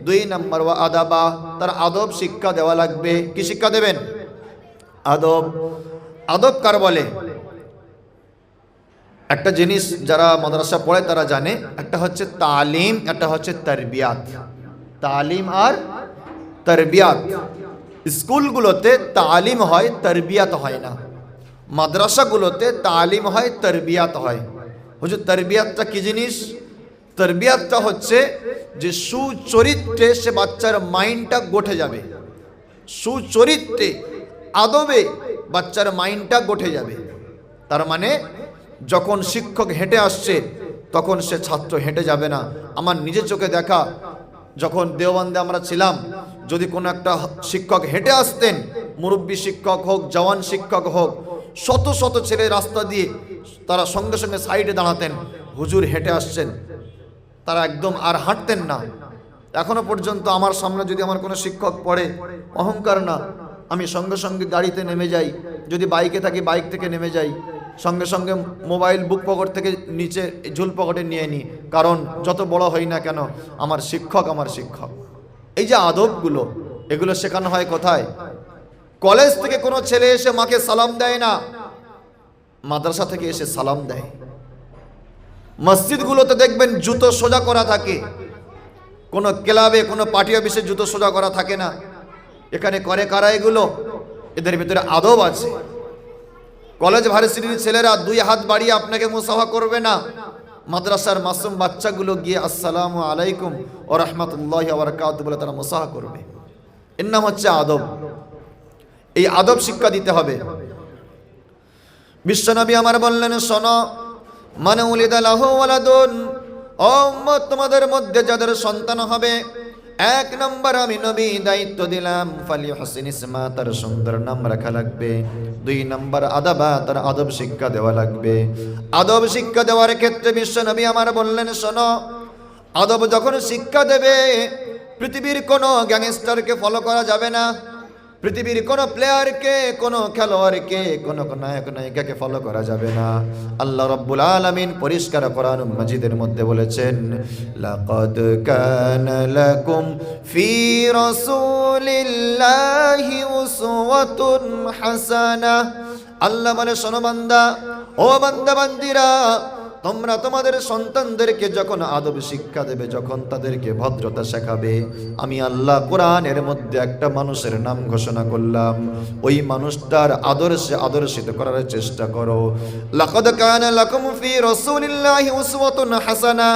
2 নাম্বার ওয়া আদাবা, তার আদব শিক্ষা দেওয়া লাগবে। কি শিক্ষা দেবেন? আদব। আদব কার বলে? একটা জিনিস যারা মাদ্রাসা পড়ে তারা জানে, একটা হচ্ছে তালিম, একটা হচ্ছে তারবিয়াত। তালিম আর তারবিয়াত। স্কুলগুলোতে তালিম হয়, তারবিয়াত হয় না। মাদ্রাসাগুলোতে তালিম হয়, তারবিয়াত হয়। হুজুর, তারবিয়াতটা কি জিনিস? তারবিয়াতটা হচ্ছে যে সুচরিত্রে সে বাচ্চার মাইন্ডটা গঠে যাবে, সুচরিত্রে আদবে বাচ্চার মাইন্ডটা গঠে যাবে। তার মানে যখন শিক্ষক হেঁটে আসছে তখন সে ছাত্র হেঁটে যাবে না। আমার নিজের চোখে দেখা, যখন দেওবন্দে আমরা ছিলাম, যদি কোনো একটা শিক্ষক হেঁটে আসতেন, মুরব্বী শিক্ষক হোক, জওয়ান শিক্ষক হোক, শত শত ছেলে রাস্তা দিয়ে তারা সঙ্গে সঙ্গে সাইডে দাঁড়াতেন, হুজুর হেঁটে আসছেন। তারা একদম আর হাঁটতেন না। এখনো পর্যন্ত আমার সামনে যদি আমার কোনো শিক্ষক পড়ে, অহংকার না, আমি সঙ্গে সঙ্গে গাড়িতে নেমে যাই, যদি বাইকে থাকি বাইক থেকে নেমে যাই, সঙ্গে সঙ্গে মোবাইল বুক পকেট থেকে নিচে ঝুল পকেটে নিয়ে নিই, কারণ যত বড় হই না কেন আমার শিক্ষক আমার শিক্ষক। এই যে আদবগুলো, এগুলো শেখানো হয় কোথায়? কলেজ থেকে কোনো ছেলে এসে মাকে সালাম দেয় না, মাদ্রাসা থেকে এসে সালাম দেয়। মসজিদগুলোতে দেখবেন জুতো সোজা করা থাকে, কোনো ক্লাবে কোনো পার্টি অফিসে জুতো সোজা করা থাকে না। এখানে করে কারা এগুলো? এদের ভিতরে আদব আছে। কলেজ ভার্সিটির ছেলেরা 2 হাত বাড়িয়ে আপনাকে মুসাফা করবে না, মাদ্রাসার মাসুম বাচ্চাগুলো গিয়ে আসসালামু আলাইকুম ওয়া রাহমাতুল্লাহি ওয়া বারাকাতুহু বলে তারা মুসাফা করবে। এর নাম হচ্ছে আদব। এই আদব শিক্ষা দিতে হবে। বিশ্বনবী আমার বললেন, শোনো, মান উলিদা লাহু ওয়ালাদুন, ও উম্মত, তোমাদের মধ্যে যাদের সন্তান হবে, 1 নম্বর আমি নবী দায়িত্ব দিলাম, ফালিহসিন ইসমা, তার সুন্দর নাম রাখা লাগবে। 2 নম্বর আদাবা, তার আদব শিক্ষা দেওয়া লাগবে। আদব শিক্ষা দেওয়ার ক্ষেত্রে বিশ্বনবী আমার বললেন, শোনো, আদব যখন শিক্ষা দেবে, পৃথিবীর কোনো গ্যাংস্টারকে ফলো করা যাবে না, পৃথিবীর কোনো প্লেয়ারকে, কোনো খেলোয়াড়কে, কোনো নায়ক নায়িকাকে ফলো করা যাবে না। আল্লাহ রাব্বুল আলামিন পরিষ্কার কোরআন মাজিদের মধ্যে বলেছেন, লাকাদ কানা লাকুম ফি রাসূলিল্লাহি উসওয়াতুন হাসানাহ। আল্লাহ বলে, শোনো বান্দা, ও বান্দা বান্দিরা, তোমরা তোমাদের সন্তানদেরকে যখন আদব শিক্ষা দেবে, যখন তাদেরকে ভদ্রতা শেখাবে, আমি আল্লাহ কোরআনের মধ্যে একটা মানুষের নাম ঘোষণা করলাম, ওই মানুষটার আদর্শে আদর্শিত করার চেষ্টা করো। লাকাদ কানা লাকুম ফি রাসূলিল্লাহি উসওয়াতুন হাসানাহ।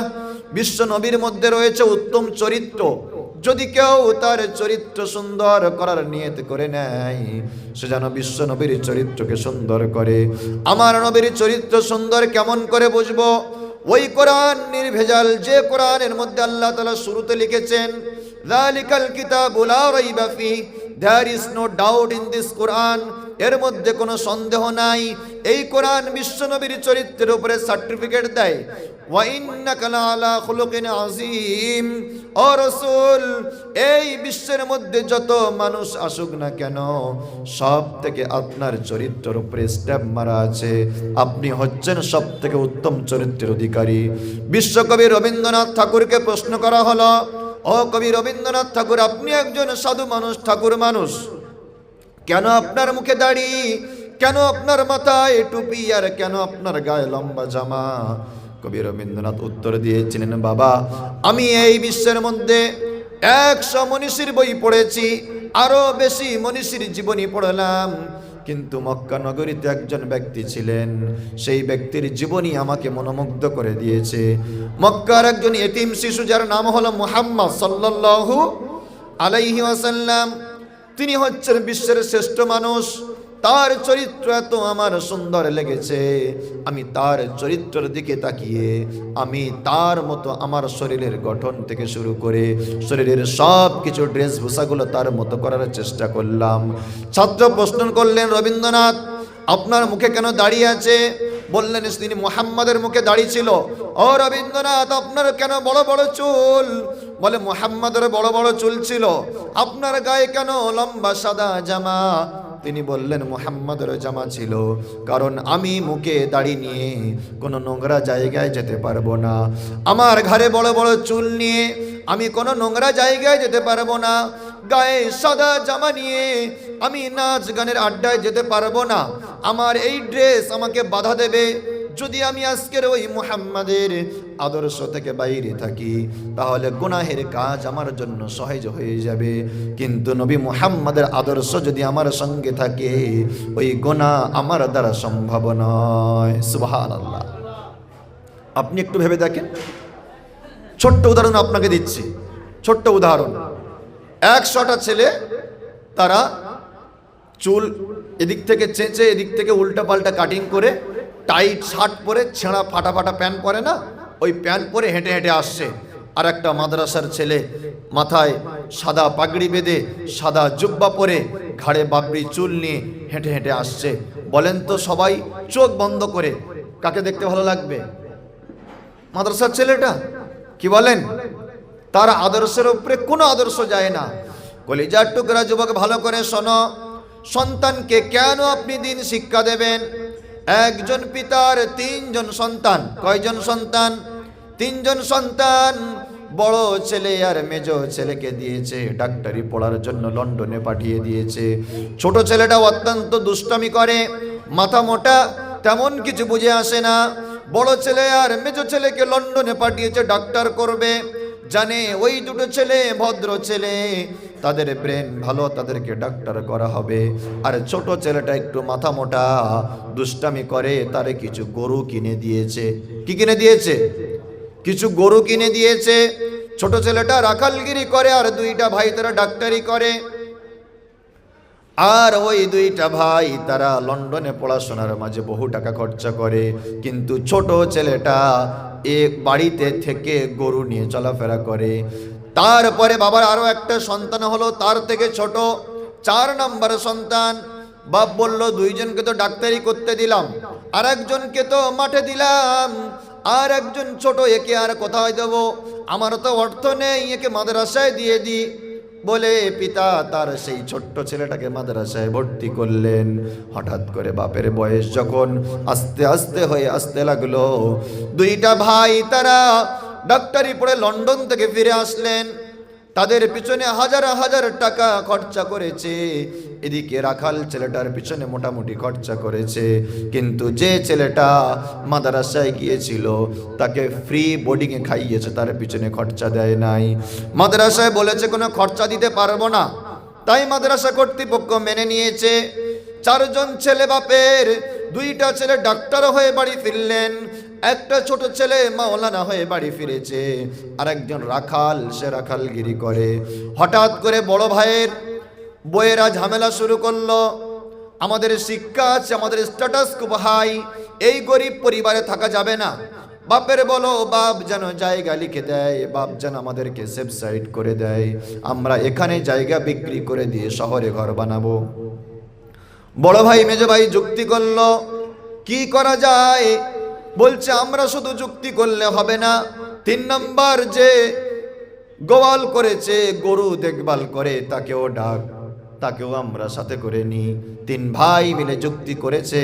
বিশ্ব নবীর মধ্যে রয়েছে উত্তম চরিত্র। যদি কেউ তার চরিত্র সুন্দর করার নিয়ত করে নেয়, সে যেন বিশ্ব নবীর চরিত্রকে সুন্দর করে। আমার নবীর চরিত্র সুন্দর কেমন করে বুঝবো? ওই কোরআন নির্ভেজাল, যে কোরআনের মধ্যে আল্লাহ তাআলা শুরুতে লিখেছেন, যালিকাল কিতাবু লা রাইবা ফিহি, there is no doubt in this Quran, এর মধ্যে কোনো সন্দেহ নাই। এই কোরআন বিশ্ব নবীর চরিত্রের উপরে সার্টিফিকেট দেয়। ওয়া ইন্নাকা লাআলা খুলুকিন আযীম। ও রাসূল, এই বিশ্বের মধ্যে যত মানুষ আসুক না কেন, সব থেকে আপনার চরিত্রের উপরে স্ট্যাম্প মারা আছে, আপনি হচ্ছেন সব থেকে উত্তম চরিত্রের অধিকারী। বিশ্বকবি রবীন্দ্রনাথ ঠাকুরকে প্রশ্ন করা হলো, ও কবি রবীন্দ্রনাথ ঠাকুর, আপনি একজন সাধু মানুষ, ঠাকুর মানুষ, কেন আপনার মুখে দাড়ি, কেন আপনার মাথায় টুপি, আর কেন আপনার গায়ে লম্বা জামা? কবি রবীন্দ্রনাথ উত্তর দিয়েছিলেন, বাবা, আমি এই বিশ্বের মধ্যে 100 মনীষীর বই পড়েছি, আরো বেশি মনীষীর জীবনী পড়লাম, কিন্তু মক্কা নগরীতে একজন ব্যক্তি ছিলেন, সেই ব্যক্তির জীবনী আমাকে মনোমুগ্ধ করে দিয়েছে। মক্কার একজন এতিম শিশু, যার নাম হলো মুহাম্মদ সাল্লাল্লাহু আলাইহি ওয়াসাল্লাম। তিনি হচ্ছেন বিশ্বের শ্রেষ্ঠ মানুষ। তার চরিত্র এত আমার সুন্দর লেগেছে, আমি তার চরিত্রের দিকে তাকিয়ে আমি তার মতো আমার শরীরের গঠন থেকে শুরু করে শরীরের সব কিছু ড্রেস ভূষাগুলো তার মতো করার চেষ্টা করলাম। ছাত্র প্রশ্ন করলেন, রবীন্দ্রনাথ আপনার মুখে কেন দাড়ি আছে? বললেন, তিনি মুহাম্মাদের মুখে দাড়ি ছিল। ও রবীন্দ্রনাথ, আপনার কেন বড় বড় চুল? বলে, মুহাম্মাদের বড় বড় চুল ছিল। আপনার গায়ে কেন লম্বা সাদা জামা? তিনি বললেন, মুহাম্মাদের জামা ছিল কারণ আমি মুখে দাড়ি নিয়ে কোনো নোংরা জায়গায় যেতে পারবো না। আমার ঘাড়ে বড় বড় চুল নিয়ে আমি কোনো নোংরা জায়গায় যেতে পারবো না। গায়ে সাদা জামা নিয়ে আমি নাচ গানের আড্ডায় যেতে পারবো না। আমার এই ড্রেস আমাকে বাধা দেবে। যদি আমি আজকের ওই মুহাম্মাদের আদর্শ থেকে বাইরে থাকি, তাহলে গুনাহের কাজ আমার জন্য সহজ হয়ে যাবে। কিন্তু নবী মুহাম্মাদের আদর্শ যদি আমার সঙ্গে থাকে, ওই গুনাহ আমার দ্বারা সম্ভব নয়। সুবহানাল্লাহ। আপনি একটু ভেবে দেখেন, ছোট্ট উদাহরণ আপনাকে দিচ্ছি, ছোট্ট উদাহরণ। 100টা ছেলে, তারা চুল এদিক থেকে চেঁচে এদিক থেকে উল্টা পাল্টা কাটিং করে, টাইট শার্ট পরে, ছেঁড়া ফাটা ফাটা প্যান্ট পরে না, ওই প্যান্ট পরে হেঁটে হেঁটে আসছে। আর একটা মাদ্রাসার ছেলে মাথায় সাদা পাগড়ি বেঁধে, সাদা জুব্বা পরে, ঘাড়ে বাবরি চুল নিয়ে হেঁটে হেঁটে আসছে। বলেন তো সবাই চোখ বন্ধ করে কাকে দেখতে ভালো লাগবে? মাদ্রাসার ছেলেটা। কি বলেন? তার আদর্শের উপরে কোনো আদর্শ যায় না। কলিজার টুকরা যুবক, ভালো করে শোনো। সন্তানকে কেন আপনি দিন শিক্ষা দেবেন? একজন পিতার 3জন সন্তান। কয়জন সন্তান? 3জন সন্তান। বড় ছেলে আর মেজ ছেলেকে দিয়েছে ডাক্তারি পড়ার জন্য, লন্ডনে পাঠিয়ে দিয়েছে। ছোট ছেলেটা অত্যন্ত দুষ্টামি করে, মাথা মোটা, তেমন কিছু বুঝে আসে না। বড় ছেলে আর মেজ ছেলেকে লন্ডনে পাঠিয়েছে ডাক্তার করবে। জানে ওই দুটো ছেলে ভদ্র ছেলে, তাদের ব্রেন ভালো, তাদেরকে ডাক্তার করা হবে। আর ছোট ছেলেটা একটু মাথা মোটা, দুষ্টামি করে, তারে কিছু গরু কিনে দিয়েছে। কি কিনে দিয়েছে? কিছু গরু কিনে দিয়েছে। ছোট ছেলেটা রাখালগিরি করে, আর 2টা ভাই তারা ডাক্তারি করে। আর ওই 2টা ভাই তারা লন্ডনে পড়াশোনার মাঝে বহু টাকা খরচা করে, কিন্তু ছোট ছেলেটা এক বাড়িতে থেকে গরু নিয়ে চলাফেরা করে। তারপরে বাবার আরো একটা সন্তান হলো, তার থেকে ছোট, 4 নম্বর সন্তান। বাপ বলল, 2জনকে তো ডাক্তারি করতে দিলাম, আর একজনকে তো মাঠে দিলাম, আর একজন ছোট, একে আর কোথায় দেবো? আমার তো অর্থ নেই, একে মাদ্রাসায় দিয়ে দিই। বলে পিতা তার সেই ছোট্ট ছেলেটাকে মাদ্রাসায় ভর্তি করলেন। হঠাৎ করে বাপের বয়স যখন আস্তে আস্তে হয়ে আসতে লাগলো, 2টা ভাই তারা ডাক্তারি পড়ে লন্ডন থেকে ফিরে আসলেন। তাদের পিছনে হাজার হাজার টাকা খরচা করেছে। এদিকে রাখাল ছেলেটার পিছনে মোটামুটি খরচা করেছে, কিন্তু যে ছেলেটা মাদ্রাসায় গিয়েছিল তাকে ফ্রি বোর্ডিংয়ে খাইয়েছে, তার পিছনে খরচা দেয় নাই। মাদ্রাসায় বলেছে কোনো খরচা দিতে পারবো না, তাই মাদ্রাসা কর্তৃপক্ষ মেনে নিয়েছে। 4জন ছেলে বাপের, 2টা ছেলে ডাক্তার হয়ে বাড়ি ফিরলেন, একটা ছোট ছেলে মাওলানা হয়ে বাড়ি ফিরেছে, আর একজন রাখাল, সে রাখালগিরি করে। হঠাৎ করে বড় ভাইয়ের বইয়েরা ঝামেলা শুরু করলো। আমাদের শিক্ষা আছে, আমাদের স্ট্যাটাস খুব হাই, এই গরিব পরিবারে থাকা যাবে না। বাপের বলো, বাপ যেন জায়গা লিখে দেয়, বাপ যেন আমাদেরকে সেফ সাইড করে দেয়, আমরা এখানে জায়গা বিক্রি করে দিয়ে শহরে ঘর বানাবো। বড় ভাই মেজ ভাই যুক্তি করলো, কি করা যায়? বলছে, আমরা শুধু যুক্তি করলে হবে না, 3 নম্বর যে গোয়াল করেছে, গরু দেখভাল করে, তাকেও ডাক, তাকেও আমরা সাথে করে নি। 3 ভাই মিলে যুক্তি করেছে,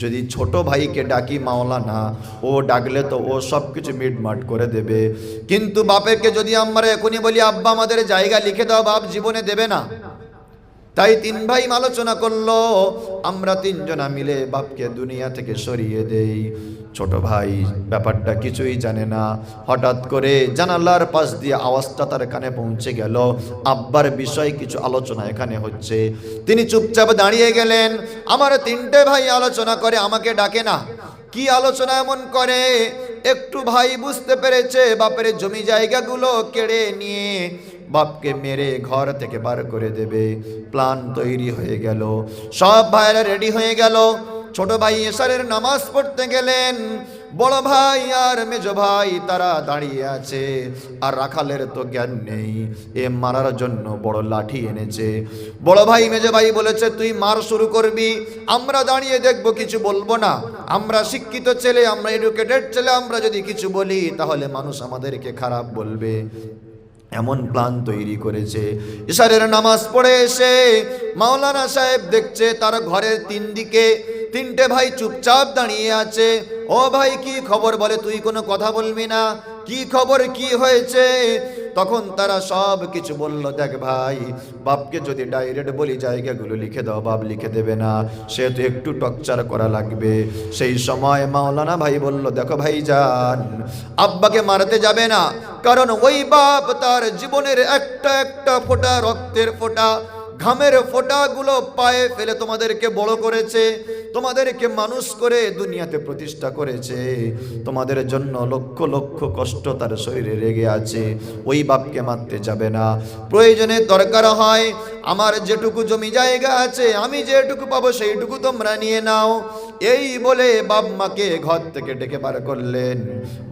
যদি ছোট ভাইকে ডাকি মাওলানা, ও ডাকলে তো ও সব কিছু মিটমাট করে দেবে, কিন্তু বাপেরকে যদি আমরা এখনই বলি আব্বা আমাদের জায়গা লিখে দাও, বাপ জীবনে দেবে না। তাই 3 ভাই আলোচনা করলো, আমরা 3 জনা মিলে বাপকে দুনিয়া থেকে সরিয়ে দেই। ছোট ভাই ব্যাপারটা কিছুই জানে না। হঠাৎ করে জানালার পাশ দিয়ে আওয়াজটা তার কানে পৌঁছে গেল, আব্বার বিষয়ে কিছু আলোচনা এখানে হচ্ছে। তিনি চুপচাপ দাঁড়িয়ে গেলেন। আমার তিনটে ভাই আলোচনা করে, আমাকে ডাকে না। কি আলোচনা এমন করে? একটু ভাই বুঝতে পেরেছে বাপের জমি জায়গাগুলো কেড়ে নিয়ে বাপকে মেরে ঘর থেকে বার করে দেবে। প্ল্যান তৈরি হয়ে গেল, সব ভাইরা রেডি হয়ে গেল। ছোট ভাই এশারের নামাজ পড়তে গেলেন, বড় ভাই আর মেজ ভাই তারা দাঁড়িয়ে আছে। আর রাখালের তো জ্ঞান নেই, এ মারার জন্য বড় লাঠি এনেছে। বড় ভাই মেজ ভাই বলেছে, তুই মার শুরু করবি, আমরা দাঁড়িয়ে দেখবো, কিছু বলবো না। আমরা শিক্ষিত ছেলে, আমরা এডুকেটেড ছেলে, আমরা যদি কিছু বলি তাহলে মানুষ আমাদেরকে খারাপ বলবে। এমন প্ল্যান তৈরি করেছে। ইশারের নামাজ পড়ে এসে মাওলানা সাহেব দেখছে তার ঘরের তিন দিকে তিনটে ভাই চুপচাপ দাঁড়িয়ে আছে। ও ভাই কি খবর? বলে, তুই কোনো কথা বলবি না? কি খবর, কি হয়েছে? তখন তারা সব কিছু বলল। দেখ ভাই, বাপকে যদি ডাইরেক্ট বলি জায়গাগুলো লিখে দাও, বাপ লিখে দেবে না, সেহেতু একটু টর্চার করা লাগবে। সেই সময় মাওলানা ভাই বলল, দেখো ভাই যান, আব্বাকে মারতে যাবে না, কারণ ওই বাপ তার জীবনের একটা একটা ফোঁটা রক্তের ফোঁটা, ঘামের ফোঁটাগুলো পায়ে ফেলে তোমাদেরকে বড় করেছে, তোমাদেরকে মানুষ করে দুনিয়াতে প্রতিষ্ঠা করেছে। তোমাদের জন্য লক্ষ লক্ষ কষ্ট তার শরীরে রেগে আছে। ওই বাপকে মারতে যাবে না। প্রয়োজনে দরকার হয় আমার যেটুকু জমি জায়গা আছে, আমি যেটুকু পাবো সেইটুকু তোমরা নিয়ে নাও। এই বলে বাপ মাকে ঘর থেকে ডেকে বার করলেন।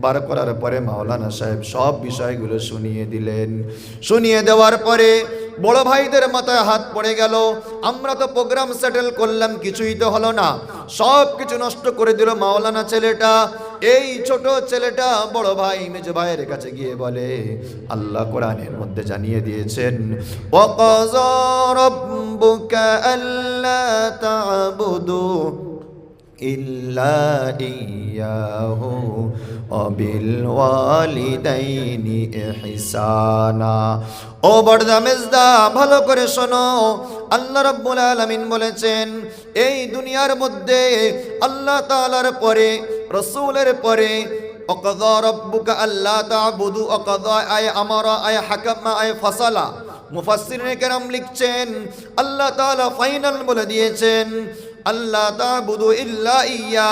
বার করার পরে মাওলানা সাহেব সব বিষয়গুলো শুনিয়ে দিলেন। শুনিয়ে দেওয়ার পরে বড় ভাইদের মাথায় হাত পড়ে গেল। আমরা তো প্রোগ্রাম সেটেল করলাম, কিছুই তো হলো না, সব কিছু নষ্ট করে দিল মাওলানা ছেলেটা। এই ছোট ছেলেটা বড় ভাই মেজ ভাইয়ের কাছে গিয়ে বলে, আল্লাহ কোরআনের মধ্যে জানিয়ে দিয়েছেন, ওয়াকাযা রাব্বুকা আল্লা তা'বুদু ইল্লা ইয়াহু ওয়া বিল ওয়ালিদাইনি ইহসানা। ও বড়দা মেজদা, ভালো করে শোনো, আল্লাহ রাব্বুল আলামিন বলেছেন, এই দুনিয়ার মধ্যে আল্লাহ তাআলার পরে, রাসূলের পরে, ওয়াকাযা রাব্বুকা আল্লা তা'বুদু, ওয়াকাযা আয় আমারা, আয় হাকামা, আয় ফাসালা। মুফাসসিরিনে কেরাম লিখছেন, আল্লাহ তাআলা ফাইনাল বলে দিয়েছেন, আল্লাহ তা'বুদু ইল্লা ইয়া,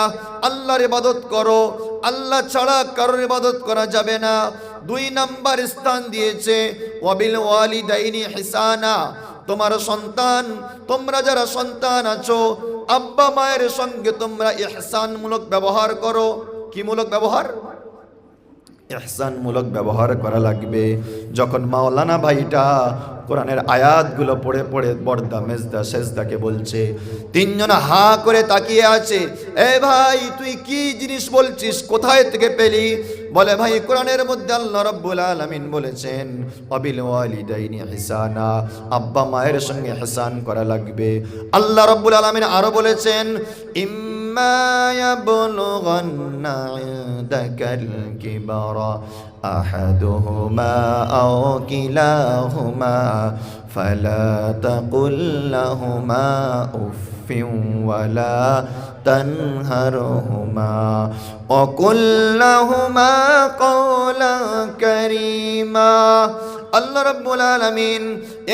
আল্লাহর ইবাদত করো, আল্লাহ ছাড়া কারোর ইবাদত করা যাবে না। 2 নাম্বার স্থান দিয়েছে ওয়াবিল ওয়ালিদাইনি ইহসানা, তোমার সন্তান, তোমরা যারা সন্তান আছো, আব্বা মায়ের সঙ্গে তোমরা ইহসানমূলক ব্যবহার করো। কি মূলক ব্যবহার? ইহসানমূলক ব্যবহার করা লাগবে। যখন মাওলানা ভাইটা কোরআনের আয়াতগুলো পড়ে পড়ে বর্দা মেজদা সেজদাকে বলছে, তিনজন হা করে তাকিয়ে আছে। এ ভাই, তুই কি জিনিস বলছিস, কোথায় থেকে পেলি? বলে, ভাই কোরআনের মধ্যে আল্লাহ রাব্বুল আলামিন বলেছেন ওয়াবিল ওয়ালিদাইনি ইহসানা, আব্বা মায়ের সঙ্গে ইহসান করা লাগবে। আল্লাহ রাব্বুল আলামিন আরো বলেছেন, ইম্মা ইয়াবলুগান্না ইনদাকাল কিবারা আহাদুহুমা আও কিলাহুমা ফালা তাকুল লাহুমা উফফিন ওয়ালা তানহারহুমা ওয়া কুল লাহুমা কওলান কারীমা। আল্লাহ রাব্বুল আলামিন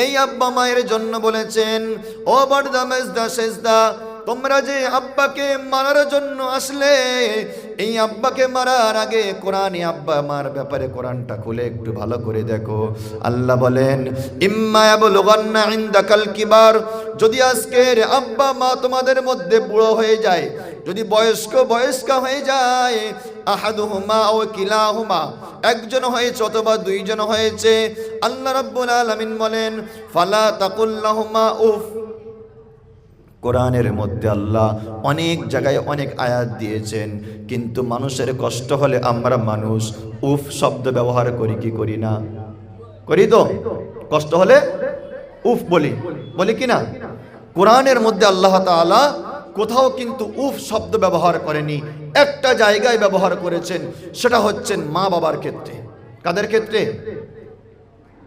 এই আব্বা মায়ের জন্য বলেছেন, ও বর্দা মেজদা সেজদা, তোমরা যে আব্বাকে মারার জন্য আসলে, এই আব্বাকে মারার আগে কোরআনে আব্বা মার ব্যাপারে কোরআনটা খুলে একটু ভালো করে দেখো। আল্লাহ বলেন, ইম্মা ইয়াবলুগান্না ইনদাকাল কিবার, যদি আজকের আব্বা মা তোমাদের মধ্যে বুড়ো হয়ে যায়, যদি বয়স্কা হয়ে যায়, আহাদুহুমা আও কিলাহুমা, একজন হয়েছে অথবা দুইজন হয়েছে, আল্লাহ রাব্বুল আলামিন বলেন, ফালা তাকুল লাহুমা উফ। কোরআনের মধ্যে আল্লাহ অনেক জায়গায় অনেক আয়াত দিয়েছেন, কিন্তু মানুষের কষ্ট হলে আমরা মানুষ উফ শব্দ ব্যবহার করি কি করি না? করি তো। কষ্ট হলে উফ বলি কি না? কোরআনের মধ্যে আল্লাহ তাআলা কোথাও কিন্তু উফ শব্দ ব্যবহার করেনি, একটা জায়গায় ব্যবহার করেছেন, সেটা হচ্ছেন মা বাবার ক্ষেত্রে। কাদের ক্ষেত্রে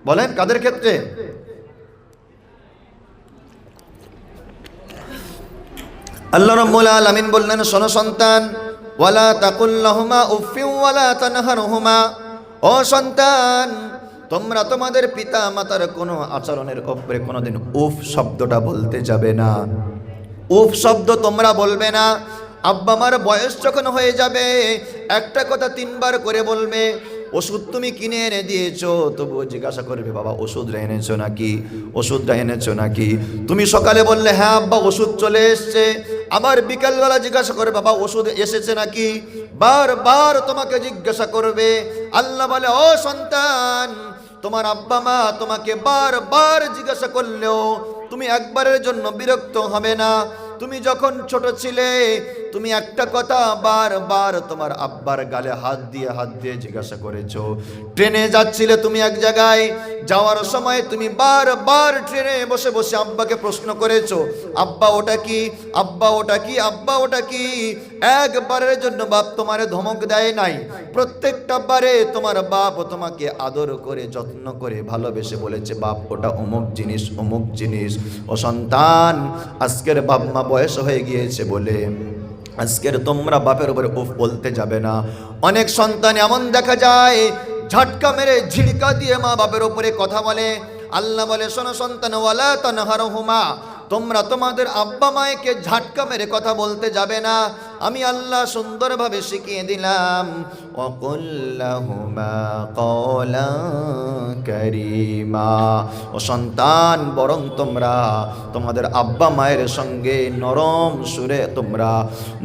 বলেন? কাদের ক্ষেত্রে? আল্লাহ রাব্বুল আলামিন বললেন, শোনো সন্তান, ওয়ালা তাকুল লাহুমা উফফিন ওয়ালা তানহারহুমা। ও সন্তান, তোমরা তোমাদের পিতা মাতার কোনো আচরণের উপরে কোনোদিন উফ শব্দটা বলতে যাবে না। উফ শব্দ তোমরা বলবে না। আব্বা মার বয়স যখন হয়ে যাবে, একটা কথা 3 বার করে বলবে। ওষুধ তুমি কিনে এনে দিয়েছো, তবুও জিজ্ঞাসা করবে, বাবা ওষুধটা এনেছো নাকি, ওষুধটা এনেছো নাকি। তুমি সকালে বললে হ্যাঁ আব্বা ওষুধ চলে এসছে, আবার বিকালবেলা জিজ্ঞাসা করবে, বাবা ওষুধ এসেছে নাকি। বারবার তোমাকে জিজ্ঞাসা করবে। আল্লাহ বলে, ও সন্তান, তোমার আব্বা মা তোমাকে বারবার জিজ্ঞাসা করলেও তুমি একবারের জন্য বিরক্ত হবে না। তুমি যখন ছোট ছিলে, তুমি একটা কথা বারবার তোমার আব্বার গালে হাত দিয়ে জিজ্ঞাসা করেছো। ট্রেনে যাচ্ছিলে তুমি এক জায়গায়, যাওয়ার সময় তুমি বারবার ট্রেনে বসে বসে আব্বাকে প্রশ্ন করেছো, আব্বা ওটা কি, আব্বা ওটা কি, আব্বা ওটা কি। একবারের জন্য বাপ তোমারে ধমক দেয় নাই। প্রত্যেকটা বারে তোমার বাপ তোমাকে আদর করে, যত্ন করে, ভালোবেসে বলেছে, বাপ ওটা অমুক জিনিস, অমুক জিনিস। ও সন্তান, আজকের বাপ মা বয়স হয়ে গিয়েছে বলে আজকের তোমরা বাপের উপরে উফ বলতে যাবে না। অনেক সন্তান এমন দেখা যায় ঝটকা মেরে ঝিড়কা দিয়ে মা বাপের উপরে কথা বলে। আল্লাহ বলে, শোনো সন্তান, ওয়ালা তানহারহুমা, তোমরা তোমাদের আব্বা মায়েকে ঝটকা মেরে কথা বলতে যাবে না। আমি আল্লাহ সুন্দরভাবে শিখিয়ে দিলাম, ওয়াকুল লাহুমা কওলান কারীমা। ও সন্তান, বরং তোমরা তোমাদের আব্বা মায়ের সঙ্গে নরম সুরে, তোমরা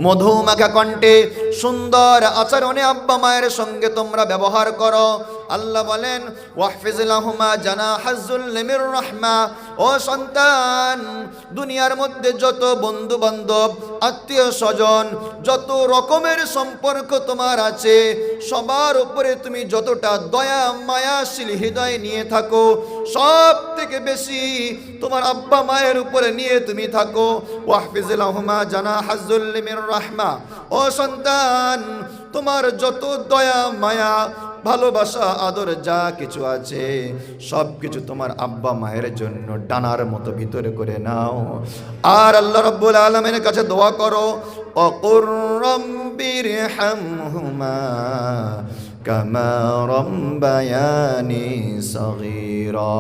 মধুমাখা কণ্ঠে, সুন্দর আচরণে আব্বা মায়ের সঙ্গে তোমরা ব্যবহার করো। আল্লাহ বলেন, ওয়াহফিজ লাহুমা জানাহাজ যুল্লি মির রাহমা। ও সন্তান, দুনিয়ার মধ্যে যত বন্ধু বান্ধব, আত্মীয় স্বজন, যত রকমের সম্পর্ক তোমার আছে, সবার উপরে তুমি যতটা দয়া মায়াশীল হৃদয় নিয়ে থাকো, সব থেকে বেশি তোমার আব্বা মায়ের উপরে নিয়ে তুমি থাকো। ওয়াহফিজ লাহুমা জানাহাজ যুল্লি মির রাহমা। ও সন্তান, তোমার যত দয়া মায়া ভালোবাসা আদর যা কিছু আছে, সব কিছু তোমার আব্বা মায়ের জন্য ডানার মতো ভিতরে করে নাও। আর আল্লাহ রাব্বুল আলামিনের কাছে দোয়া করো, ওয়াকুর রাব্বিরহামহুমা কামা রাব্বায়ানি সগীরা।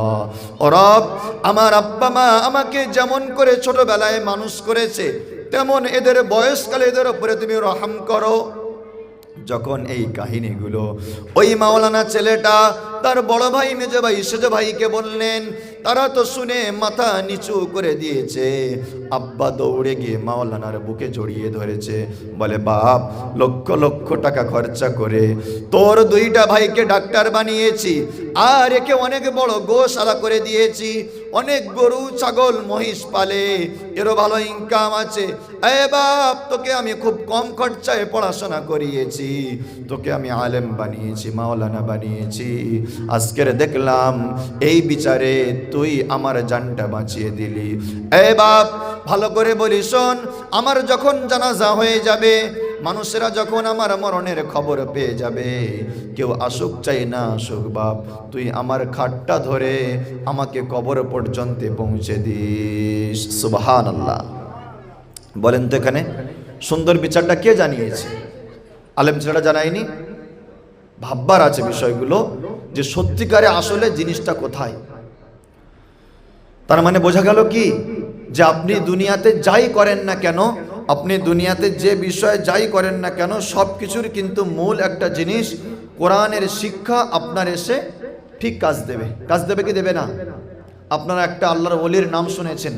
ও রব, আমার আব্বা মা আমাকে যেমন করে ছোটবেলায় মানুষ করেছে, তেমন এদের বয়সকালে এদের উপরে তুমি রহম করো। যখন এই কাহিনীগুলো ওই মাওলানা ছেলেটা তার বড় ভাই, মেজো ভাই, সেজো ভাইকে বললেন, তারা তো শুনে মাথা নিচু করে দিয়েছে। আব্বা দৌড়ে গিয়ে মাওলানার বুকে জড়িয়ে ধরেছে, বলে, বাপ, লক্ষ লক্ষ টাকা খরচা করে তোর 2টা ভাইকে ডাক্তার বানিয়েছি, আর একে অনেক বড় গোশালা করে দিয়েছি, অনেক গরু ছাগল মহিষ পালে, এরও ভালো ইনকাম আছে। এ বাপ, তোকে আমি খুব কম খরচায় পড়াশোনা করিয়েছি, তোকে আমি আলেম বানিয়েছি, মাওলানা বানিয়েছি। আজকের দেখলাম এই বিচারে তুই আমার জানটা বাঁচিয়ে দিলি। এ বাপ, ভালো করে বলি শোন, আমার যখন জানাজা হয়ে যাবে, মানুষেরা যখন আমার মরণের খবর পেয়ে যাবে, কেউ আসুক চাই না আসুক, বাপ, তুই আমার খাটটা ধরে আমাকে কবর পর্যন্ত পৌঁছে দিস। সুবহানাল্লাহ। বলেন তো, এখানে সুন্দর বিচারটা কে জানিয়েছে? আলেম ছেলেটা জানায়নি? ভাববার আছে বিষয়গুলো, যে সত্যিকারে আসলে জিনিসটা কোথায়। তার মানে বোঝা গেল কি, যে আপনি দুনিয়াতে যাই করেন না কেন, আপনি দুনিয়াতে যে বিষয়ে যাই করেন না কেন, সব কিছুর কিন্তু মূল একটা জিনিস, কোরআনের শিক্ষা আপনার এসে ঠিক কাজ দেবে। কাজ দেবে কি দেবে না? আপনারা একটা আল্লাহর ওলির নাম শুনেছেন,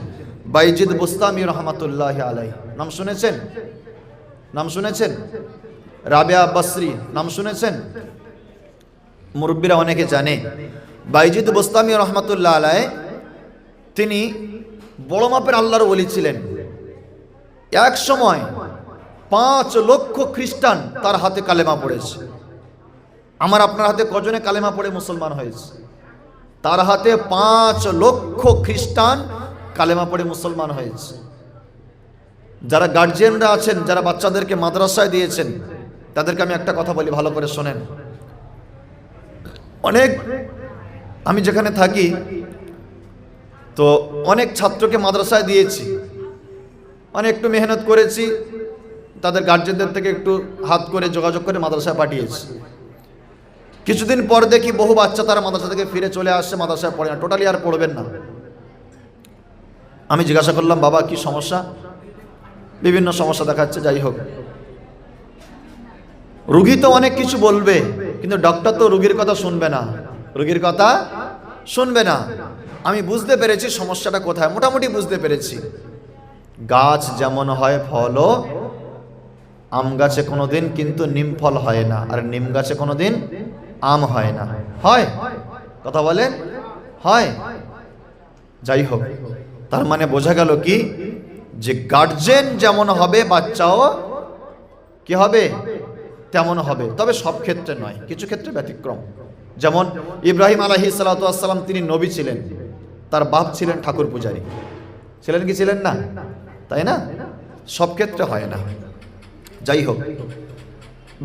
বাইজিদ বুস্তামি রহমাতুল্লাহি আলাইহি, নাম শুনেছেন? নাম শুনেছেন? রাবিয়া বসরি নাম শুনেছেন? মুরব্বীরা অনেকে জানে। বাইজিদ বুস্তামি রহমাতুল্লাহ আলাইহি, তিনি বড় মাপের আল্লাহর ওলি ছিলেন। এক সময় 5 লক্ষ খ্রিস্টান তার হাতে কালেমা পড়েছে। আমার আপনার হাতে কজনে কালেমা পড়ে মুসলমান হয়েছে? তার হাতে 5 লক্ষ খ্রিস্টান কালেমা পড়ে মুসলমান হয়েছে। যারা গার্জিয়ানরা আছেন, যারা বাচ্চাদেরকে মাদ্রাসায় দিয়েছেন, তাদেরকে আমি একটা কথা বলি, ভালো করে শোনেন। আমি যেখানে থাকি, তো অনেক ছাত্রকে মাদ্রাসায় দিয়েছি, একটু মেহনত করেছি, তাদের গার্জেনদের থেকে একটু হাত করে যোগাযোগ করে মাদ্রাসায় পাঠিয়েছি। কিছুদিন পর দেখি বহু বাচ্চা তারা মাদ্রাসা থেকে ফিরে চলে আসছে, মাদ্রাসায় পড়ে না, টোটালি আর পড়বেন না। আমি জিজ্ঞাসা করলাম, বাবা কি সমস্যা? বিভিন্ন সমস্যা দেখাচ্ছে। যাই হোক, রুগী তো অনেক কিছু বলবে, কিন্তু ডক্টর তো রুগীর কথা শুনবে না, রুগীর কথা শুনবে না। আমি বুঝতে পেরেছি সমস্যাটা কোথায়, মোটামুটি বুঝতে পেরেছি। গাছ যেমন হয় ফলও, আম গাছে কোনোদিন কিন্তু নিম ফল হয় না, আর নিম গাছে কোনোদিন আম হয় না। হয়? কথা বলেন, হয়? যাই হোক, তার মানে বোঝা গেল কি, যে গার্জেন যেমন হবে বাচ্চাও কি হবে, তেমন হবে। তবে সব ক্ষেত্রে নয়, কিছু ক্ষেত্রে ব্যতিক্রম। যেমন ইব্রাহিম আলাইহিস সালাতু ওয়াস সালাম, তিনি নবী ছিলেন, তার বাপ ছিলেন ঠাকুর পূজারী, ছিলেন কি ছিলেন না? তাই না? সব ক্ষেত্রে হয় না। যাই হোক,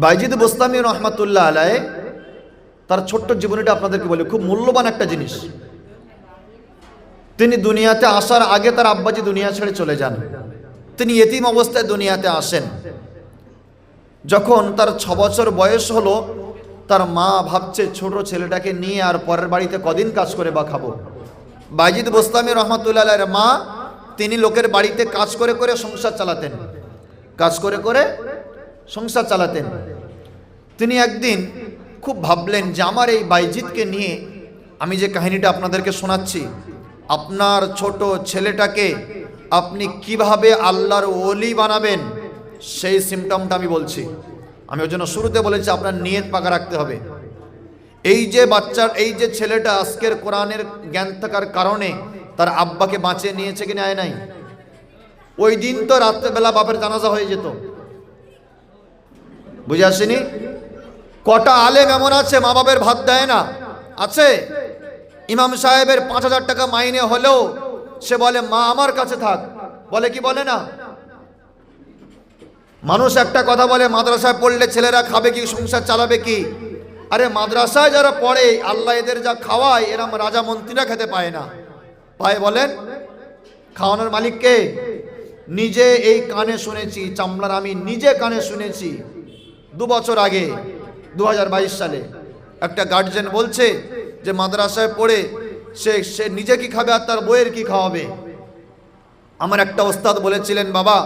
বাইজিদ বোস্তামি রহমাতুল্লাহ আলাইহি তার ছোট্ট জীবনীটা আপনাদেরকে বলি, খুব মূল্যবান একটা জিনিস। তিনি দুনিয়াতে আসার আগে তার আব্বাজি দুনিয়া ছেড়ে চলে যান। তিনি ইতিম অবস্থায় দুনিয়াতে আসেন। যখন তার 6 বছর বয়স হলো, তার মা ভাবছে ছোট ছেলেটাকে নিয়ে আর পরের বাড়িতে কদিন কাজ করে বা খাবো। বাইজিদ বোস্তামি রহমাতুল্লাহ আলাইহির মা, তিনি লোকের বাড়িতে কাজ করে করে সংসার চালাতেন, কাজ করে করে সংসার চালাতেন। তিনি একদিন খুব ভাবলেন যে আমার এই বাইজিদকে নিয়ে আমি যে কাহিনীটা আপনাদেরকে শোনাচ্ছি, আপনার ছোট ছেলেটাকে আপনি কিভাবে আল্লাহর ওলি বানাবেন, সেই সিমটমটা আমি বলছি। আমি ওই জন্য শুরুতে বলেছি আপনার নিয়ত পাকা রাখতে হবে। এই যে বাচ্চার, এই যে ছেলেটা আজকের কোরআনের জ্ঞান থাকার কারণে তার আব্বাকে বাঁচিয়ে নিয়েছে কি নেয় নাই? ওই দিন তো রাত্রেবেলা বাপের জানাজা হয়ে যেত, বুঝে আসেনি? কটা আলেম এমন আছে মা বাপের ভাত দেয় না? আছে। ইমাম সাহেবের 5,000 টাকা মাইনে হলেও সে বলে মা আমার কাছে থাক, বলে কি বলে না? মানুষ একটা কথা বলে, মাদ্রাসায় পড়লে ছেলেরা খাবে কি, সংসার চালাবে কি? আরে মাদ্রাসায় যারা পড়ে, আল্লাহ এদের যা খাওয়ায়, এরম রাজা মন্ত্রীরা খেতে পায় না। পায় বলেন? খাওয়ানোর মালিক কে? নিজে এই কানে শুনেছি, চামড়ার আমি নিজে কানে শুনেছি। 2 বছর আগে 2022 সালে একটা গার্জেন বলছে যে মাদ্রাসায় পড়ে সে নিজে কি খাবে আর তার বইয়ের কি খাওয়াবে। আমার একটা ওস্তাদ বলেছিলেন, বাবা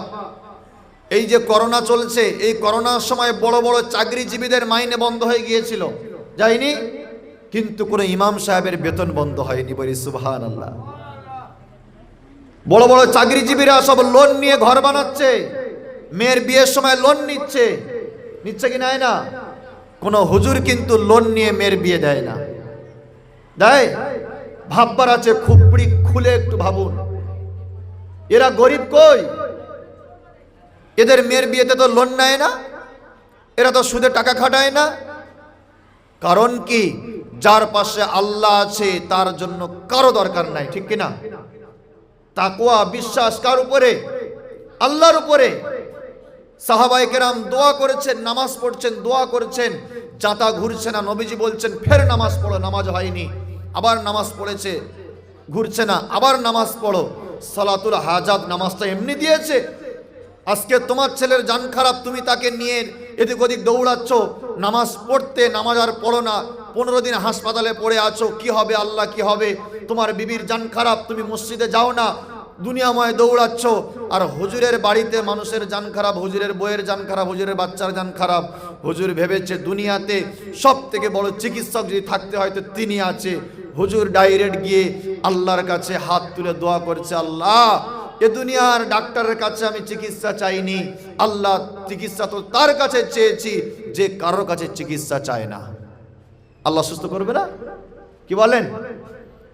এই যে করোনা চলছে, এই করোনার সময় বড় বড় চাকরিজীবীদের মাইনে বন্ধ হয়ে গিয়েছিল, যায়নি? কিন্তু কোনো ইমাম সাহেবের বেতন বন্ধ হয়নি। বলি সুবহানাল্লাহ। বড় বড় চাকরিজীবীরা সব লোন নিয়ে ঘর বানাচ্ছে, মেয়ের বিয়ের সময় লোন নিচ্ছে কি নেয় না? কোন হুজুর কিন্তু লোন নিয়ে মেয়ের বিয়ে দেয় না। দেয়? ভাববার আছে, খুপড়ি খুলে একটু ভাবুন, এরা গরিব কই? এদের মেয়ের বিয়েতে তো লোন নেয় না, এরা তো সুদে টাকা খাটায় না। কারণ কি? যার পাশে আল্লাহ আছে তার জন্য কারো দরকার নাই, ঠিক কিনা? তাকওয়া, বিশ্বাস কার উপরে? আল্লাহর উপরে। সাহাবায়ে কেরাম দোয়া করেছেন, নামাজ পড়ছেন, দোয়া করেছেন, জাতা ঘুরছে না। নবীজি বলছেন ফের নামাজ পড়ো, নামাজ হয়নি, আবার নামাজ পড়েছে, ঘুরছে না, আবার নামাজ পড়ো। সালাতুল হাজাত নামাজটা এমনি দিয়েছে। আজকে তোমার ছেলের জান খারাপ, তুমি তাকে নিয়ে এদিক ওদিক দৌড়াচ্ছ নামাজ পড়তে, নামাজ আর পড়ো না, 15 দিন হাসপাতালে পড়ে আছো, কি হবে আল্লাহ কি হবে? তোমার বিবির জান খারাপ, তুমি মসজিদে যাও না, দুনিয়াময় দৌড়াচ্ছ। আর হুজুরের বাড়িতে মানুষের জান খারাপ, হুজুরের বইয়ের জান খারাপ, হুজুরের বাচ্চার জান খারাপ। হুজুর ভেবেছে দুনিয়াতে সব থেকে বড় চিকিৎসক যদি থাকতে হয় তো তিনি আছে। হুজুর ডাইরেক্ট গিয়ে আল্লাহর কাছে হাত তুলে দোয়া করছে, আল্লাহ এ দুনিয়ার ডাক্তারের কাছে আমি চিকিৎসা চাইনি, আল্লাহ চিকিৎসা তো তার কাছে চেয়েছি যে কারোর কাছে চিকিৎসা চায় না। আল্লাহ সুস্থ করবে না? কি বলেন?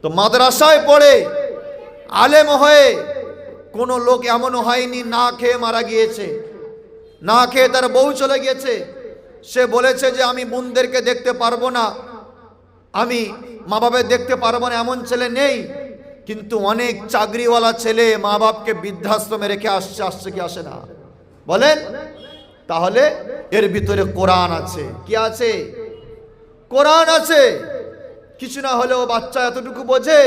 তো মাদ্রাসায় পড়ে আলেম হয়ে কোন লোক এমন হয়নি না খেয়ে মারা গিয়েছে, না খেয়ে তার বউ চলে গিয়েছে। সে বলেছে যে আমি বোনদেরকে দেখতে পারবো না, আমি মা বাবার দেখতে পারবো না, এমন ছেলে নেই। কিন্তু অনেক চাকরিওয়ালা ছেলে মা বাপকে বৃদ্ধাশ্রমে রেখে আসছে কি আসে না? বলেন? তাহলে এর ভিতরে কোরআন আছে। কি আছে? কোরআন আছে। কিছু না হলেও বাচ্চা এতটুকু বোঝে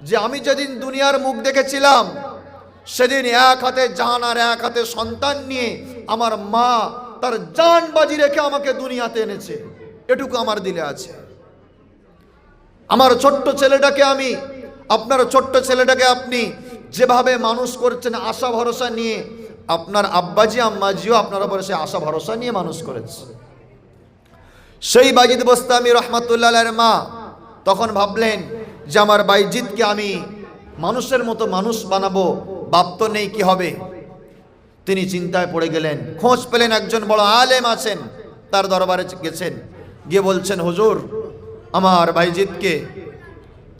যে আমি যেদিন দুনিয়ার মুখ দেখেছিলাম সেদিন এক হাতে জান আর এক হাতে সন্তান নিয়ে আমার মা তার জান বাজি রেখে আমাকে দুনিয়াতে এনেছে, এটুকু আমার দিলে আছে। আমার ছোট্ট ছেলেটাকে আমি, আপনার ছোট্ট ছেলেটাকে আপনি যেভাবে মানুষ করছেন আশা ভরসা নিয়ে, আপনার আব্বাজি আম্মাজিও আপনার উপরে সে আশা ভরসা নিয়ে মানুষ করেছে। সেই বাইজিদ বোস্তামি রহমাতুল্লাহ আলাইহির মা তখন ভাবলেন যে আমার বাইজিদকে আমি মানুষের মতো মানুষ বানাবো, বাপ তো নেই, কি হবে। তিনি চিন্তায় পড়ে গেলেন, খোঁজ পেলেন একজন বড় আলেম আছেন, তার দরবারে গেছেন, গিয়ে বলছেন হুজুর আমার বাইজিদকে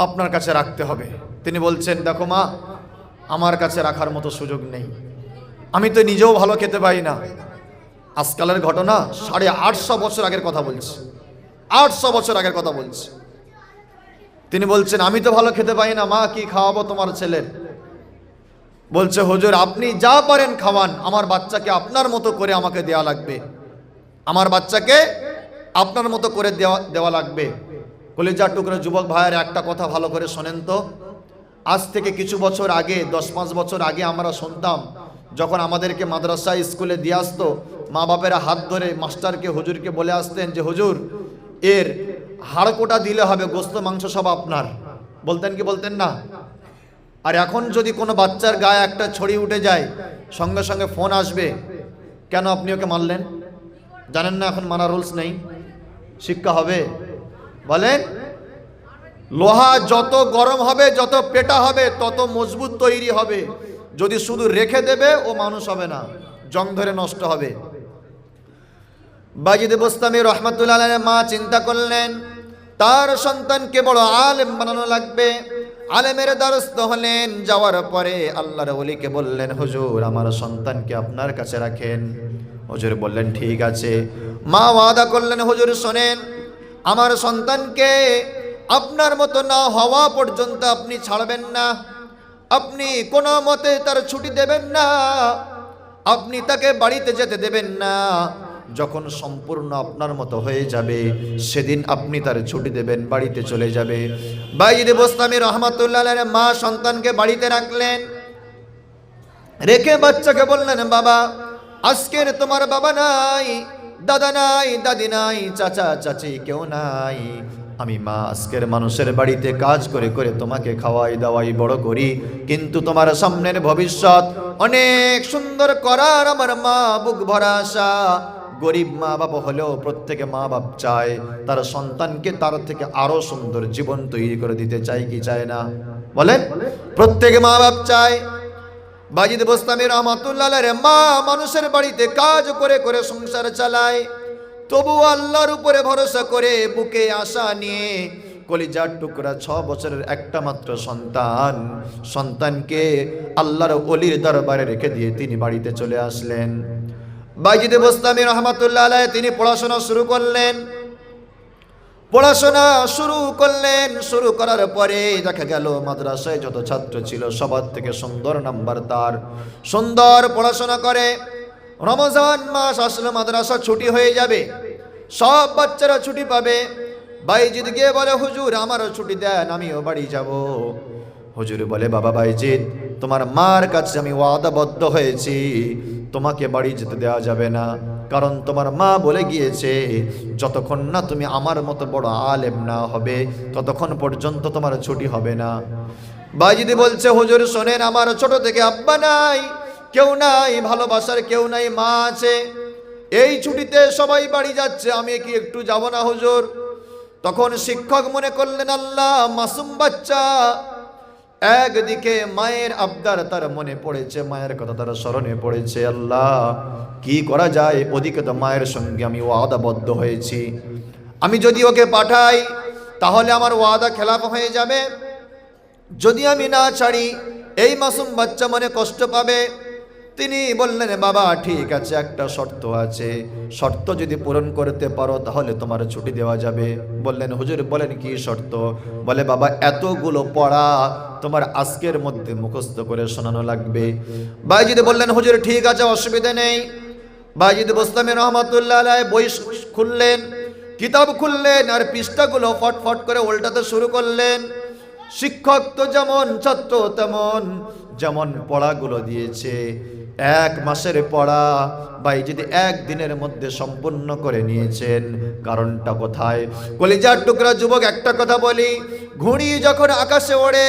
আপনার কাছে রাখতে হবে। তিনি বলছেন দেখো মা, আমার কাছে রাখার মতো সুযোগ নেই, আমি তো নিজেও ভালো খেতে পাই না। আজকালের ঘটনা, 850 বছর আগের কথা বলছি, 800 বছর আগের কথা বলছি। তিনি বলছেন আমি তো ভালো খেতে পাই না, মা কি খাওয়াবো তোমার ছেলের। বলছে হুজুর আপনি যা পারেন খাওয়ান, আমার বাচ্চাকে আপনার মতো করে আমাকে দেওয়া লাগবে, আমার বাচ্চাকে আপনার মতো করে দেওয়া লাগবে। কলিজার টুকরো যুবক ভাইয়ের একটা কথা ভালো করে শোনেন তো। আজ থেকে কিছু বছর আগে, 10-5 বছর আগে আমরা শুনতাম, যখন আমাদেরকে মাদ্রাসা স্কুলে দিয়ে আসতো, মা বাপেরা হাত ধরে মাস্টারকে হুজুরকে বলে আসতেন যে হুজুর এর হাড়কোটা দিলে হবে, গোস্ত মাংস সব আপনার, বলতেন কি বলতেন না? আর এখন যদি কোনো বাচ্চার গায়ে একটা ছড়ি উঠে যায়, সঙ্গে সঙ্গে ফোন আসবে, কেন আপনি ওকে মারলেন? জানেন না এখন মানা রুলস নেই, শিক্ষা হবে। বলেন লোহা যত গরম হবে, যত পেটা হবে, তত মজবুত তৈরি হবে। যদি শুধু রেখে দেবে ও মানুষ হবে না, জং ধরে নষ্ট হবে। বাইজিদ বোস্তামি রহমাতুল্লাহ আলাইহির মা চিন্তা করলেন তার সন্তানকে বড় আলেম বানানো লাগবে। আলেমের দ্বারস্থ হলেন, যাওয়ার পরে আল্লাহর ওলিকে বললেন হুজুর আমার সন্তানকে আপনার কাছে রাখেন। হুজুর বললেন ঠিক আছে। মা ওয়াদা করলেন হুজুর শোনেন, আমার সন্তানকে আপনার মতো না হওয়া পর্যন্ত আপনি ছাড়বেন না, আপনি কোনো মতে তার ছুটি দেবেন না, আপনি তাকে বাড়িতে যেতে দেবেন না। যখন সম্পূর্ণ আপনার মতো হয়ে যাবে সেদিন আপনি তার ছুটি দেবেন, বাড়িতে চলে যাবে। বাইজিদ বোস্তামি রহমাতুল্লাহ আলাইহির মা সন্তানকে বাড়িতে রাখলেন, রেখে বাচ্চাকে বললেন বাবা আজকের তোমার বাবা নাই, দাদা নাই, দাদি নাই, চাচা চাচি কেউ নাই, আমি মা আজকের মানুষের বাড়িতে কাজ করে করে তোমাকে খাওয়াই দাওয়াই বড় করি, কিন্তু তোমার সামনের ভবিষ্যৎ অনেক সুন্দর করার আমার মা বুক ভরা আশা। গরিব মা বাবা হলেও প্রত্যেকে মা বাপ চায় তার সন্তানকে তার থেকে আরো সুন্দর জীবন তৈরি করে দিতে চায় কি চায় না? বলেন প্রত্যেকে মা বাপ চায়। বাইজিদ বোস্তামি রহমাতুল্লাহ আলাইহির মা মানুষের বাড়িতে কাজ করে করে সংসার চালায়, তবু আল্লাহর উপরে ভরসা করে বুকে আশা নিয়ে কলিজার টুকরা 6 বছরের একটা মাত্র সন্তানকে আল্লাহর ওলির দরবারে রেখে দিয়ে তিনি বাড়িতে চলে আসলেন। বাইজিদ বোস্তামি রহমাতুল্লাহ আলাইহি তিনি পড়াশোনা শুরু করলেন। শুরু করার পরে দেখা গেল মাদ্রাসায় যত ছাত্র ছিল সবার থেকে সুন্দর নাম্বার তার, সুন্দর পড়াশোনা করে। রমজান মাস আসলে মাদ্রাসা ছুটি হয়ে যাবে, সব বাচ্চারা ছুটি পাবে। বাইজিদ গিয়ে বলে হুজুর আমারও ছুটি দেন, আমিও বাড়ি যাব। হুজুর বলে বাবা বাইজিদ তোমার মার কাছে আমি ওয়াদাবদ্ধ হয়েছি, তোমাকে বাড়ি যেতে দেওয়া যাবে না, কারণ তোমার মা বলে গিয়েছে যতক্ষণ না তুমি আমার মতো বড় আলেম না হবে ততক্ষণ পর্যন্ত তোমার ছুটি হবে না। বাইজিদ বলছে হুজুর শোনেন, আমার ছোট থেকে আব্বা নাই, কেউ নাই, ভালোবাসার কেউ নাই, মা আছে, এই ছুটিতে সবাই বাড়ি যাচ্ছে, আমি কি একটু যাব না হুজুর? তখন শিক্ষক মনে করলেন আল্লাহ মাসুম বাচ্চা, একদিকে মায়ের আবদার তার মনে পড়েছে, মায়ের কথা তার স্মরণে পড়েছে, আল্লাহ কি করা যায়? ওদিকে তো মায়ের সঙ্গে আমি ওয়াদাবদ্ধ হয়েছি, আমি যদি ওকে পাঠাই তাহলে আমার ওয়াদা খেলাফ হয়ে যাবে, যদি আমি না ছাড়ি এই মাসুম বাচ্চা মনে কষ্ট পাবে। তিনি বললেন বাবা ঠিক আছে, একটা শর্ত আছে, শর্ত যদি পূরণ করতে পারো তাহলে তোমার ছুটি দেওয়া যাবে। বললেন হুজুর বলেন কি শর্ত? বলে বাবা এতগুলো পড়া তোমার আজকের মধ্যে মুখস্থ করে শোনানো লাগবে। বাইজিদ বললেন হুজুর ঠিক আছে, অসুবিধা নেই। বাইজিদ বোস্তামি রহমাতুল্লাহ আলাইহি বই খুললেন, কিতাব খুললেন, আর পৃষ্ঠাগুলো ফটফট করে উল্টাতে শুরু করলেন। শিক্ষক তো যেমন, ছাত্র তেমন, যেমন পড়াগুলো দিয়েছে, 1 মাসের পড়া বাইজিদ 1 দিনের মধ্যে সম্পূর্ণ করে নিয়েছেন। কারণটা কোথায়? কলিজার টুকরা যুবক, একটা কথা বলি, ঘুড়ি যখন আকাশে ওড়ে,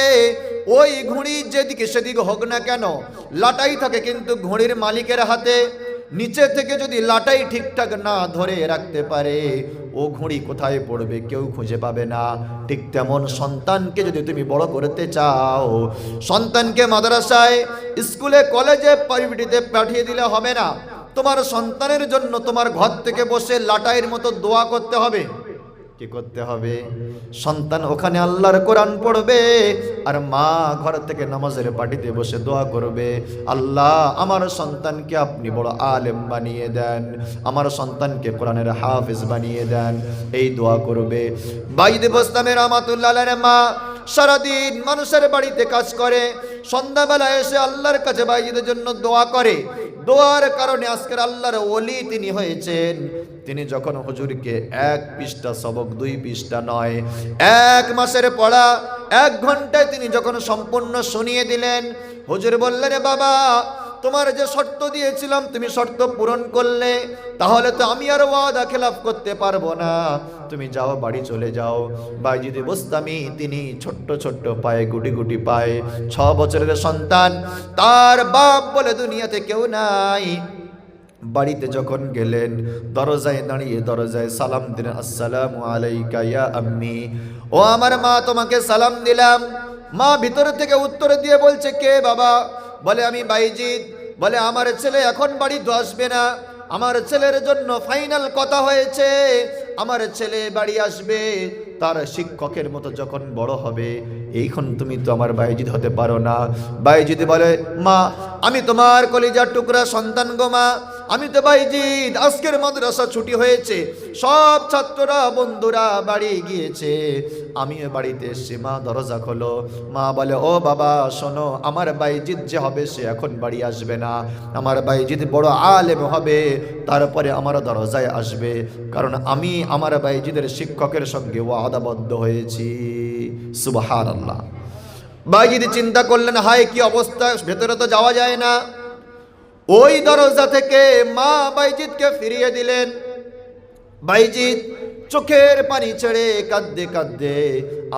ওই ঘুড়ি যেদিকে সেদিকে হোক না কেন, লাটাই থাকে কিন্তু ঘুড়ির মালিকের হাতে। নিচে থেকে যদি লাটাই ঠিকঠাক না ধরে রাখতে পারে, ও ঘুড়ি কোথায় পড়বে কেউ খুঁজে পাবে না। ঠিক তেমন সন্তানকে যদি তুমি বড় করতে চাও, সন্তানকে মাদ্রাসায়, স্কুলে, কলেজে, প্রাইভেটিতে পাঠিয়ে দিলে হবে না। তোমার সন্তানের জন্য তোমার ঘর থেকে বসে লাটাইয়ের মতো দোয়া করতে হবে। কি করতে হবে? সন্তান ওখানে আল্লাহর কোরআন পড়বে, আর মা ঘর থেকে নামাজের পাটিতে বসে দোয়া করবে, আল্লাহ আমার সন্তানকে আপনি বড় আলেম বানিয়ে দেন, আমার সন্তানকে কোরআনের হাফেজ বানিয়ে দেন, এই দোয়া করবে। বাইজিদ বোস্তামি রাহমাতুল্লাহ আলাইহির মা সারাদিন মানুষের বাড়িতে কাজ করে, সন্ধ্যাবেলা এসে আল্লাহর কাছে বাইজিদের জন্য দোয়া করে। দোয়ার কারণে আজকের আল্লাহর ওলি তিনি হয়েছেন। তিনি যখন হুজুরকে 1 পৃষ্ঠা সবক, 2 পৃষ্ঠা নয়, 1 মাসের পড়া 1 ঘন্টায় তিনি যখন সম্পূর্ণ শুনিয়ে দিলেন, হুজুর বললেন, বাবা তোমার যে শর্ত দিয়েছিলাম তুমি শর্ত পূরণ করলে, তাহলে তো আমি আর ওয়াদা খেলাফ করতে পারবো না, তুমি যাও, বাড়ি চলে যাও। বাইজিদ বোস্তামি তিনি ছোট্ট ছোট্ট পায়ে, গুটি গুটি পায়ে, 6 বছরের সন্তান, তার বাপ বলে দুনিয়াতে কেউ নাই। বাড়িতে যখন গেলেন, দরজায় দাঁড়িয়ে দরজায় সালাম দিলেন, আসসালামু আলাইকা ইয়া আম্মি, ও আমার মা তোমাকে সালাম দিলাম। মা ভিতর থেকে উত্তর দিয়ে বলছে, কে বাবা? বলে আমি বাইজিদ। বলে আমার ছেলে এখন বাড়িতে আসবে না, আমার ছেলের জন্য ফাইনাল কথা হয়েছে, আমার ছেলে বাড়ি আসবে তার শিক্ষকের মতো যখন বড় হবে। এইখন তুমি তো আমার বাইজিদ হতে পারো না। বাইজিদ বলে, মা আমি তোমার কলিজার টুকরা সন্তান গো মা, আমি তো বাইজিদ, আজকের মাদ্রাসা ছুটি হয়েছে, সব ছাত্ররা বন্ধুরা বাড়ি গিয়েছে, আমিও বাড়িতে এসেছি, মা দরজা খোলো। মা বলে, ও বাবা শোনো, আমার বাইজিদ যে হবে সে এখন বাড়ি আসবে না, আমার বাইজিদ বড় আলেম হবে, তারপরে আমার দরজায় আসবে, কারণ আমি আমার বাইজিদের শিক্ষকের সঙ্গে ওয়াদাবদ্ধ হয়েছি। সুবহানাল্লাহ। বাইজিদ চিন্তা করলেন, হায় কি অবস্থা, ভেতরে তো যাওয়া যায় না। ওই দরজা থেকে মা বাইজিদকে ফিরিয়ে দিলেন। বাইজিদ চোখের পানি ছেড়ে কাঁদতে কাঁদতে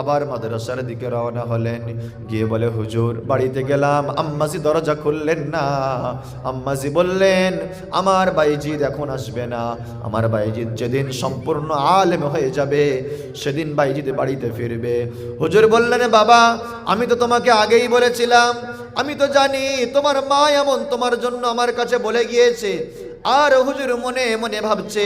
আবার মাদ্রাসার দিকে রওনা হলেন। গিয়ে বলে, হুজুর বাড়িতে গেলাম, আম্মাজি দরজা খুললেন না। আম্মাজি বললেন, আমার বাইজিদ এখন আসবে না, আমার বাইজিদ যেদিন সম্পূর্ণ আলেম হয়ে যাবে সেদিন বাইজিদ বাড়িতে ফিরবে। হুজুর বললেন, বাবা আমি তো তোমাকে আগেই বলেছিলাম, আমি তো জানি তোমার মা এমন তোমার জন্য আমার কাছে বলে গিয়েছে। আর হুজুর মনে মনে ভাবছে,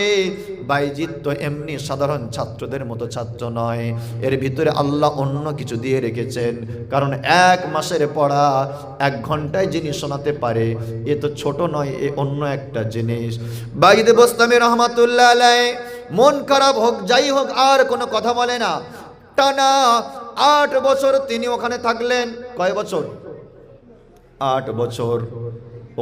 বাইজিদ তো এমনি সাধারণ ছাত্রদের মতো ছাত্র নয়, এর ভিতরে আল্লাহ অন্য কিছু দিয়ে রেখেছেন, কারণ 1 মাসের পড়া 1 ঘন্টায় যিনি শোনাতে পারে, এ তো ছোট নয়, এ অন্য একটা জিনিস। বাইজিদ বোস্তামি রহমাতুল্লাহ আলাইহি মন খারাপ হোক যাই হোক আর কোনো কথা বলে না। টানা 8 বছর তিনি ওখানে থাকলেন। কয় বছর? 8 বছর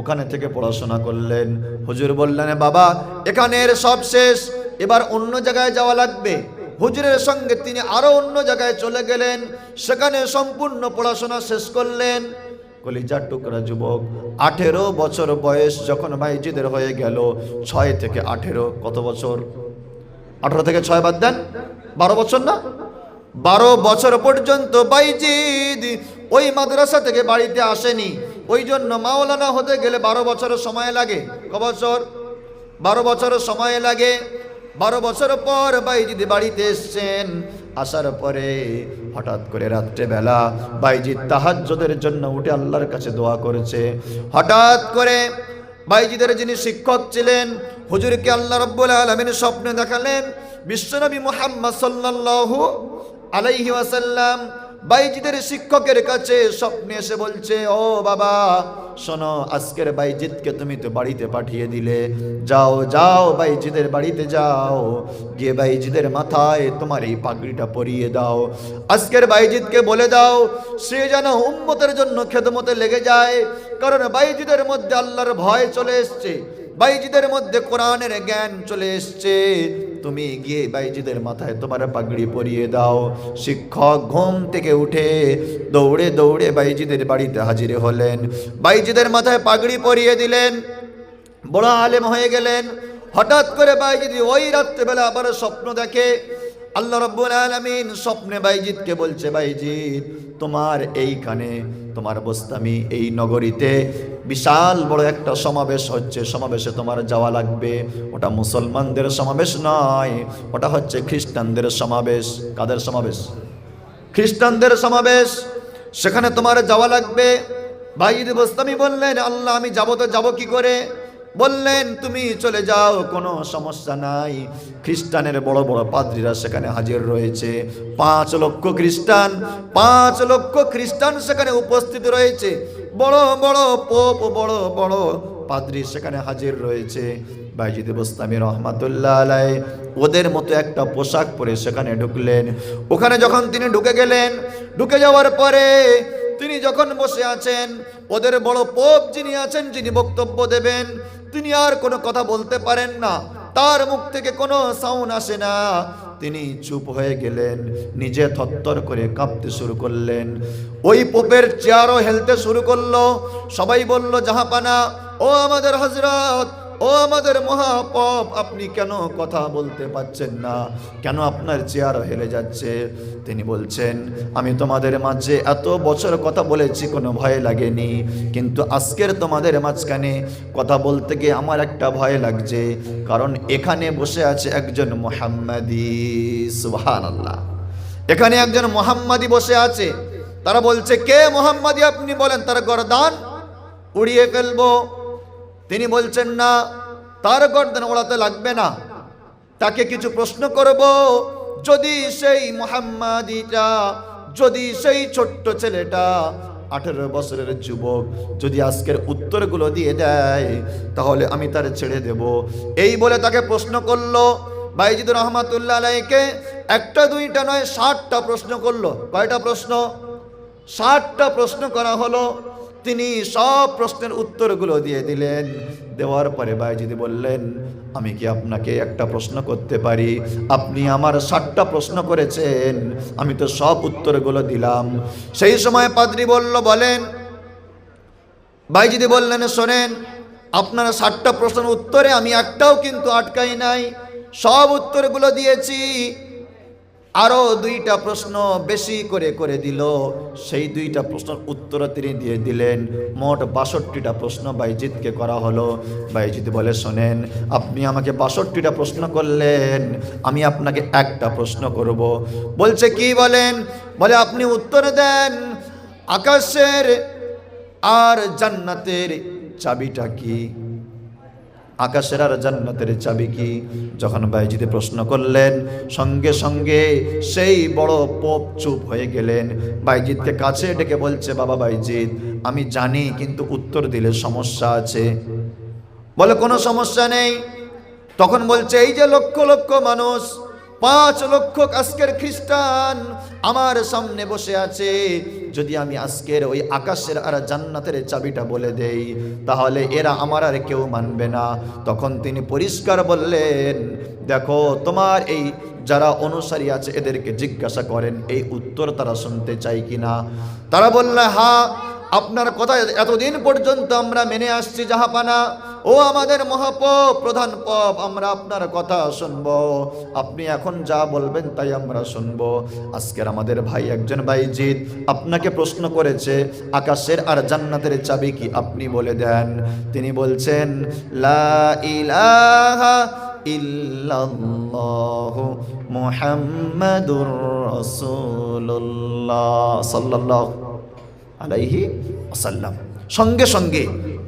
ওখানে থেকে পড়াশোনা করলেন। হুজুর বললেন, বাবা এখানের সব শেষ, এবার অন্য জায়গায় যাওয়া লাগবে। হুজুরের সঙ্গে তিনি আরো অন্য জায়গায় চলে গেলেন, সেখানে সম্পূর্ণ পড়াশোনা শেষ করলেন। কলিজার টুকরা যুবক, 18 বছর বয়স যখন বাইজিদের হয়ে গেল, 6 থেকে 18 কত বছর? 18 থেকে 6 বাদ দেন, 12 বছর না? 12 বছর পর্যন্ত বাইজিদ ওই মাদ্রাসা থেকে বাড়িতে আসেনি। ওই জন্য মাওলানা হতে গেলে 12 বছরের সময় লাগে। ক বছর? 12 বছরের সময় লাগে। 12 বছর পর বাইজিদ বাড়িতে এসছেন। আসার পরে হঠাৎ করে রাত্রেবেলা বাইজিদ তাহাজ্জুদের জন্য উঠে আল্লাহর কাছে দোয়া করেছে। হঠাৎ করে বাইজিদের যিনি শিক্ষক ছিলেন হুজুরকে আল্লাহ রাব্বুল আলামিন স্বপ্নে দেখালেন। বিশ্বনবী মুহাম্মদ সাল্লাল্লাহু আলাইহি ওয়াসাল্লাম বাইজিদের শিক্ষকের কাছে স্বপ্নে এসে বলছে, ও বাবা শোনো, আজকের বাইজিদকে তুমি তো বাড়িতে পাঠিয়ে দিলে, যাও যাও বাইজিদের বাড়িতে যাও, গিয়ে বাইজিদের মাথায় তোমার এই পাগড়িটা পরিয়ে দাও। আজকের বাইজিদকে বলে দাও সে যেন উম্মতের জন্য খেদমতে লেগে যায়, কারণ বাইজিদের মধ্যে আল্লাহর ভয় চলে এসছে, বাইজিদের মধ্যে কোরআনের জ্ঞান চলে এসছে। তুমি গিয়ে বাইজিদের মাথায় তোমার পাগড়ি পরিয়ে দাও। শিক্ষক ঘুম থেকে উঠে দৌড়ে দৌড়ে বাইজিদের বাড়িতে হাজির হলেন, বাইজিদের মাথায় পাগড়ি পরিয়ে দিলেন, বড় আলেম হয়ে গেলেন। হঠাৎ করে বাইজিদ ওই রাত্রেবেলা আবার স্বপ্ন দেখে। আল্লাহ রাব্বুল আলামিন স্বপ্নে বাইজিদকে বলছে, বাইজিদ তোমার এইখানে তোমার বোস্তামি এই নগরীতে বিশাল বড় একটা সমাবেশ হচ্ছে, সমাবেশে তোমার যাওয়া লাগবে। ওটা মুসলমানদের সমাবেশ নয়, ওটা হচ্ছে খ্রিস্টানদের সমাবেশ। কাদের সমাবেশ? খ্রিস্টানদের সমাবেশ। সেখানে তোমার যাওয়া লাগবে। বাইজিদ বোস্তামি বললেন, আল্লাহ আমি যাবো তো যাবো কি করে? বললেন তুমি চলে যাও, কোনো সমস্যা নাই। খ্রিস্টানের বড় বড় পাদ্রীরা সেখানে হাজির রয়েছে, 5 লক্ষ খ্রিস্টান, 5 লক্ষ খ্রিস্টান সেখানে উপস্থিত রয়েছে। বড় বড় পোপ, বড় বড় পাদ্রী সেখানে হাজির রয়েছে। বাইজিদ বোস্তামি রহমাতুল্লাহ আলাইহি ওদের মতো একটা পোশাক পরে সেখানে ঢুকলেন। ওখানে যখন তিনি ঢুকে গেলেন, ঢুকে যাওয়ার পরে তিনি যখন বসে আছেন, ওদের বড় পোপ যিনি আছেন, যিনি বক্তব্য দেবেন, তিনি আর কোনো কথা বলতে পারেন না, তার মুখ থেকে কোনো সাউন্ড আসে না। তিনি চুপ হয়ে গেলেন, নিজে থরথর করে কাঁপতে শুরু করলেন। ওই পোপের চেয়ারও হেলতে শুরু করলো। সবাই বলল, জাহাপানা, ও আমাদের হযরত, ও আমাদের মহাপপ, আপনি কেন কথা বলতে পাচ্ছেন না? কেন আপনার চেয়ার হেলে যাচ্ছে? তিনি বলছেন, আমি তোমাদের মাঝে এত বছর কথা বলেছি, কোনো ভয় লাগেনি, কিন্তু আজকের তোমাদের মাঝখানে কথা বলতে গিয়ে আমার একটা ভয় লাগছে, কারণ এখানে বসে আছে একজন মুহাম্মাদি। সুবহানাল্লাহ। এখানে একজন মুহাম্মাদি বসে আছে। তারা বলছে, কে মুহাম্মাদি? আপনি বলেন, তার গর্দান উড়িয়ে ফেলবো। তিনি বলছেন, না, তার গর্দান ওড়াতে লাগবে না, তাকে কিছু প্রশ্ন করব। যদি সেই মুহাম্মাদিটা, যদি সেই ছোট্ট ছেলেটা 18 বছরের যুবক যদি আজকের উত্তরগুলো দিয়ে দেয়, তাহলে আমি তার ছেড়ে দেব। এই বলে তাকে প্রশ্ন করলো। বাইজিদ রহমাতুল্লাহ আলাইহিকে একটা দুইটা নয় 60টা প্রশ্ন করলো। কয়টা প্রশ্ন? 60টা প্রশ্ন করা হলো। তিনি সব প্রশ্নের উত্তরগুলো দিয়ে দিলেন। দেওয়ার পরে বাইজিদ বললেন, আমি কি আপনাকে একটা প্রশ্ন করতে পারি? আপনি আমার 60টা প্রশ্ন করেছেন, আমি তো সব উত্তরগুলো দিলাম। সেই সময় পাদ্রী বলল, বলেন। বাইজিদ বললেন, শোনেন, আপনার 60টা প্রশ্নের উত্তরে আমি একটাও কিন্তু আটকাই নাই, সব উত্তরগুলো দিয়েছি। আরো 2টা প্রশ্ন বেশি করে করে দিল। সেই 2টা প্রশ্নের উত্তর তিনি দিয়ে দিলেন। মোট 62টা প্রশ্ন বাইজিদকে করা হলো। বাইজিদ বলে, শোনেন, আপনি আমাকে 62টা প্রশ্ন করলেন, আমি আপনাকে একটা প্রশ্ন করব। বলছে, কি বলেন? বলে, আপনি উত্তর দেন, আকাশের আর জান্নাতের চাবিটা কি? আকাশের আর জান্নাতের চাবি কি? যখন বাইজিদ প্রশ্ন করলেন, সঙ্গে সঙ্গে সেই বড় পোপ চুপ হয়ে গেলেন। বাইজিদকে কাছে ডেকে বলছে, বাবা বাইজিদ, আমি জানি, কিন্তু উত্তর দিলে সমস্যা আছে। বলে, কোনো সমস্যা নেই। তখন বলছে, এই যে লক্ষ লক্ষ মানুষ, 5 লক্ষ আজকের খ্রিস্টান আমার সামনে বসে আছে, যদি আমি আজকের ওই আকাশের আর জান্নাতের চাবিটা বলে দেই, তাহলে এরা আমার আর কেউ মানবে না। তখন তিনি পরিষ্কার বললেন, দেখো, তোমার এই যারা অনুসারী আছে এদেরকে জিজ্ঞাসা করেন এই উত্তর তারা শুনতে চাই কিনা। তারা বললে, হ্যাঁ, আপনার কথা এতদিন পর্যন্ত আমরা মেনে আসছি জাহাপানা। ও আমাদের মহাপপ, প্রধান পপ, আমরা আপনার কথা শুনবো। আপনি এখন যা বলবেন তাই আমরা শুনবো। আজকের আমাদের ভাই একজন বাইজিদ আপনাকে প্রশ্ন করেছে, আকাশের আর জান্নাতের চাবি কি, আপনি বলে দেন। তিনি বলছেন, লা ইলাহা ইল্লাল্লাহু মুহাম্মাদুর রাসূলুল্লাহ সাল্লাল্লাহু আলাইহি ওয়াসাল্লাম। সঙ্গে সঙ্গে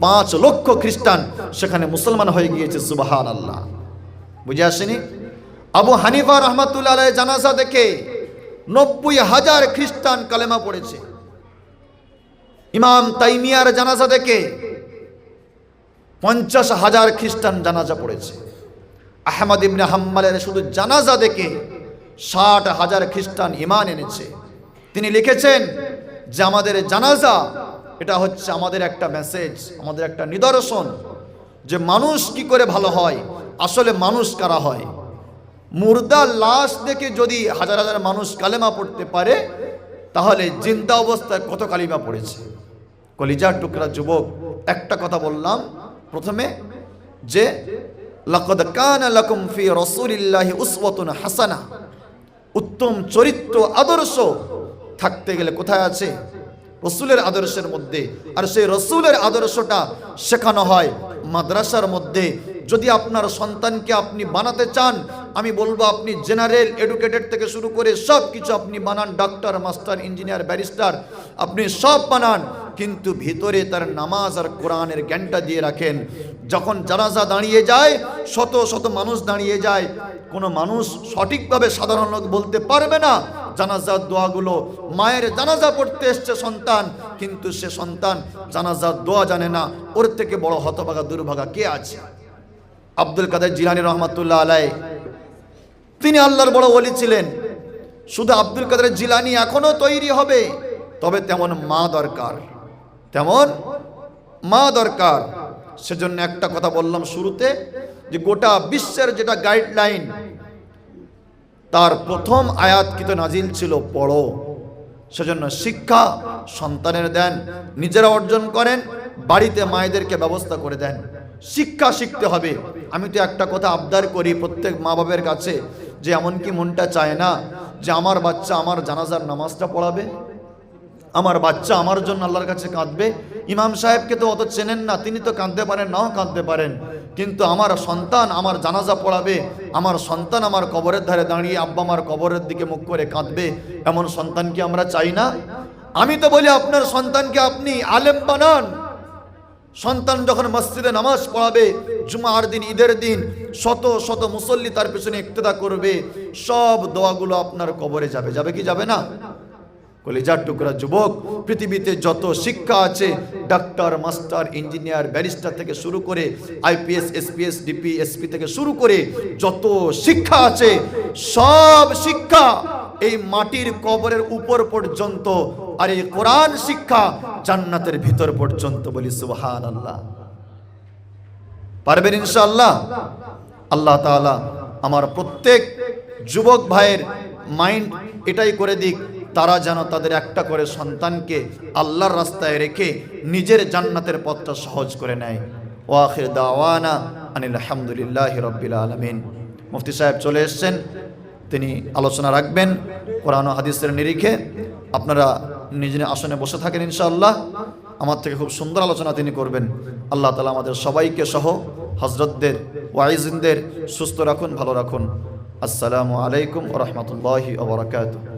5 লক্ষ খ্রিস্টান সেখানে মুসলমান হয়ে গিয়েছে। সুবহানাল্লাহ। বুঝে আসেনি? আবু হানিফা রহমাতুল্লাহ আলাইহি জানাজা দেখে 90,000 খ্রিস্টান কালেমা পড়েছে। ইমাম তাইমিয়ার জানাজা দেখে 50,000 খ্রিস্টান জানাজা পড়েছে। আহমদ ইবনে হাম্বলের শুধু জানাজা দেখে 60,000 খ্রিস্টান ঈমান এনেছে। তিনি লিখেছেন যে আমাদের জানাজা এটা হচ্ছে আমাদের একটা মেসেজ, আমাদের একটা নিদর্শন যে মানুষ কি করে ভালো হয়, আসলে মানুষ কারা হয়। মুর্দা লাশ দেখে যদি হাজার হাজার মানুষ কালেমা পড়তে পারে, তাহলে জিন্দা অবস্থায় কত কালিমা পড়েছে। কলিজার টুকরা যুবক, একটা কথা বললাম প্রথমে যে লাকাদ কানা লাকুম ফি রাসূলিল্লাহি উসওয়াতুন হাসানাহ, উত্তম চরিত্র আদর্শ থাকতে গেলে কোথায় আছে? রসুলের আদর্শের মধ্যে। আর সেই রসুলের আদর্শটা শেখানো হয় মাদ্রাসার মধ্যে। যদি আপনার সন্তানকে আপনি বানাতে চান, আমি বলবো আপনি জেনারেল এডুকেটেড থেকে শুরু করে সব কিছু আপনি বানান, ডাক্তার, মাস্টার, ইঞ্জিনিয়ার, ব্যারিস্টার, আপনি সব বানান, কিন্তু ভিতরে তার নামাজ আর কোরআনের জ্ঞানটা দিয়ে রাখেন। যখন জানাজা দাঁড়িয়ে যায়, শত শত মানুষ দাঁড়িয়ে যায়, কোনো মানুষ সঠিকভাবে সাধারণ লোক বলতে পারবে না জানাজার দোয়াগুলো। মায়ের জানাজা পড়তে এসছে সন্তান, কিন্তু সে সন্তান জানাজার দোয়া জানে না। ওর থেকে বড় হতভাগা দুর্ভাগা কে আছে? আব্দুল কাদের জিলানী রহমাতুল্লাহ আলাই, তিনি আল্লাহর বড় ওলি ছিলেন। শুধু আব্দুল কাদের জিলানী এখনো তৈরি হবে, তবে তেমন মা দরকার, তেমন মা দরকার। সেজন্য একটা কথা বললাম শুরুতে, যে গোটা বিশ্বের যেটা গাইডলাইন, তার প্রথম আয়াত কিন্তু নাজিল ছিল পড়ো। সেজন্য শিক্ষা সন্তানের দেন, নিজেরা অর্জন করেন, বাড়িতে মায়েদেরকে ব্যবস্থা করে দেন। শিক্ষা শিখতে হবে। আমি তো একটা কথা আবদার করি প্রত্যেক মা বাবার কাছে, যে এমনকি মনটা চায় না যে আমার বাচ্চা আমার জানাজার নামাজটা পড়াবে, আমার বাচ্চা আমার জন্য আল্লাহর কাছে কাঁদবে। ইমাম সাহেবকে তো অত চেনেন না, তিনি তো কাঁদতে পারেন, নাও কাঁদতে পারেন, কিন্তু আমার সন্তান আমার জানাজা পড়াবে, আমার সন্তান আমার কবরের ধারে দাঁড়িয়ে আব্বা আমার কবরের দিকে মুখ করে কাঁদবে, এমন সন্তান কি আমরা চাই না? আমি তো বলি আপনার সন্তানকে আপনি আলেম বানান। সন্তান যখন মসজিদে নামাজ পড়াবে, জুমার দিন, ঈদের দিন, শত শত মুসল্লি তার পেছনে ইক্তেদা করবে, সব দোয়াগুলো আপনার কবরে যাবে। যাবে কি যাবে না? কলিজার টুকরা যুবক, পৃথিবীতে যত শিক্ষা আছে, ডাক্তার, মাস্টার, ইঞ্জিনিয়ার, ব্যারিস্টার থেকে শুরু করে আইপিএস, এসপিএস, ডিপি, এসপি থেকে শুরু করে যত শিক্ষা আছে, সব শিক্ষা এই মাটির কবরের উপর পর্যন্ত, আর এই কোরআন শিক্ষা জান্নাতের ভিতর পর্যন্ত। বলি সুবহানাল্লাহ। পারবেন ইনশাআল্লাহ? আল্লাহ তাআলা আমার প্রত্যেক যুবক ভাইয়ের মাইন্ড এটাই করে দিক, তারা যেন তাদের একটা করে সন্তানকে আল্লাহর রাস্তায় রেখে নিজের জান্নাতের পথটা সহজ করে নেয়। ওয়া আখির দাওয়ানা আনিল হামদুলিল্লাহি রাব্বিল আলামিন। মুফতি সাহেব চলে এসেছেন, তিনি আলোচনা রাখবেন কোরআন ও হাদিসের নিরিখে। আপনারা নিজ নিজ আসনে বসে থাকেন ইনশাআল্লাহ। আমার থেকে খুব সুন্দর আলোচনা তিনি করবেন। আল্লাহ তাআলা আমাদের সবাইকে সহ হযরতদের, ওয়াইজিনদের সুস্থ রাখুন, ভালো রাখুন। আসসালামু আলাইকুম ওয়া রাহমাতুল্লাহি ওয়া বারাকাতুহু।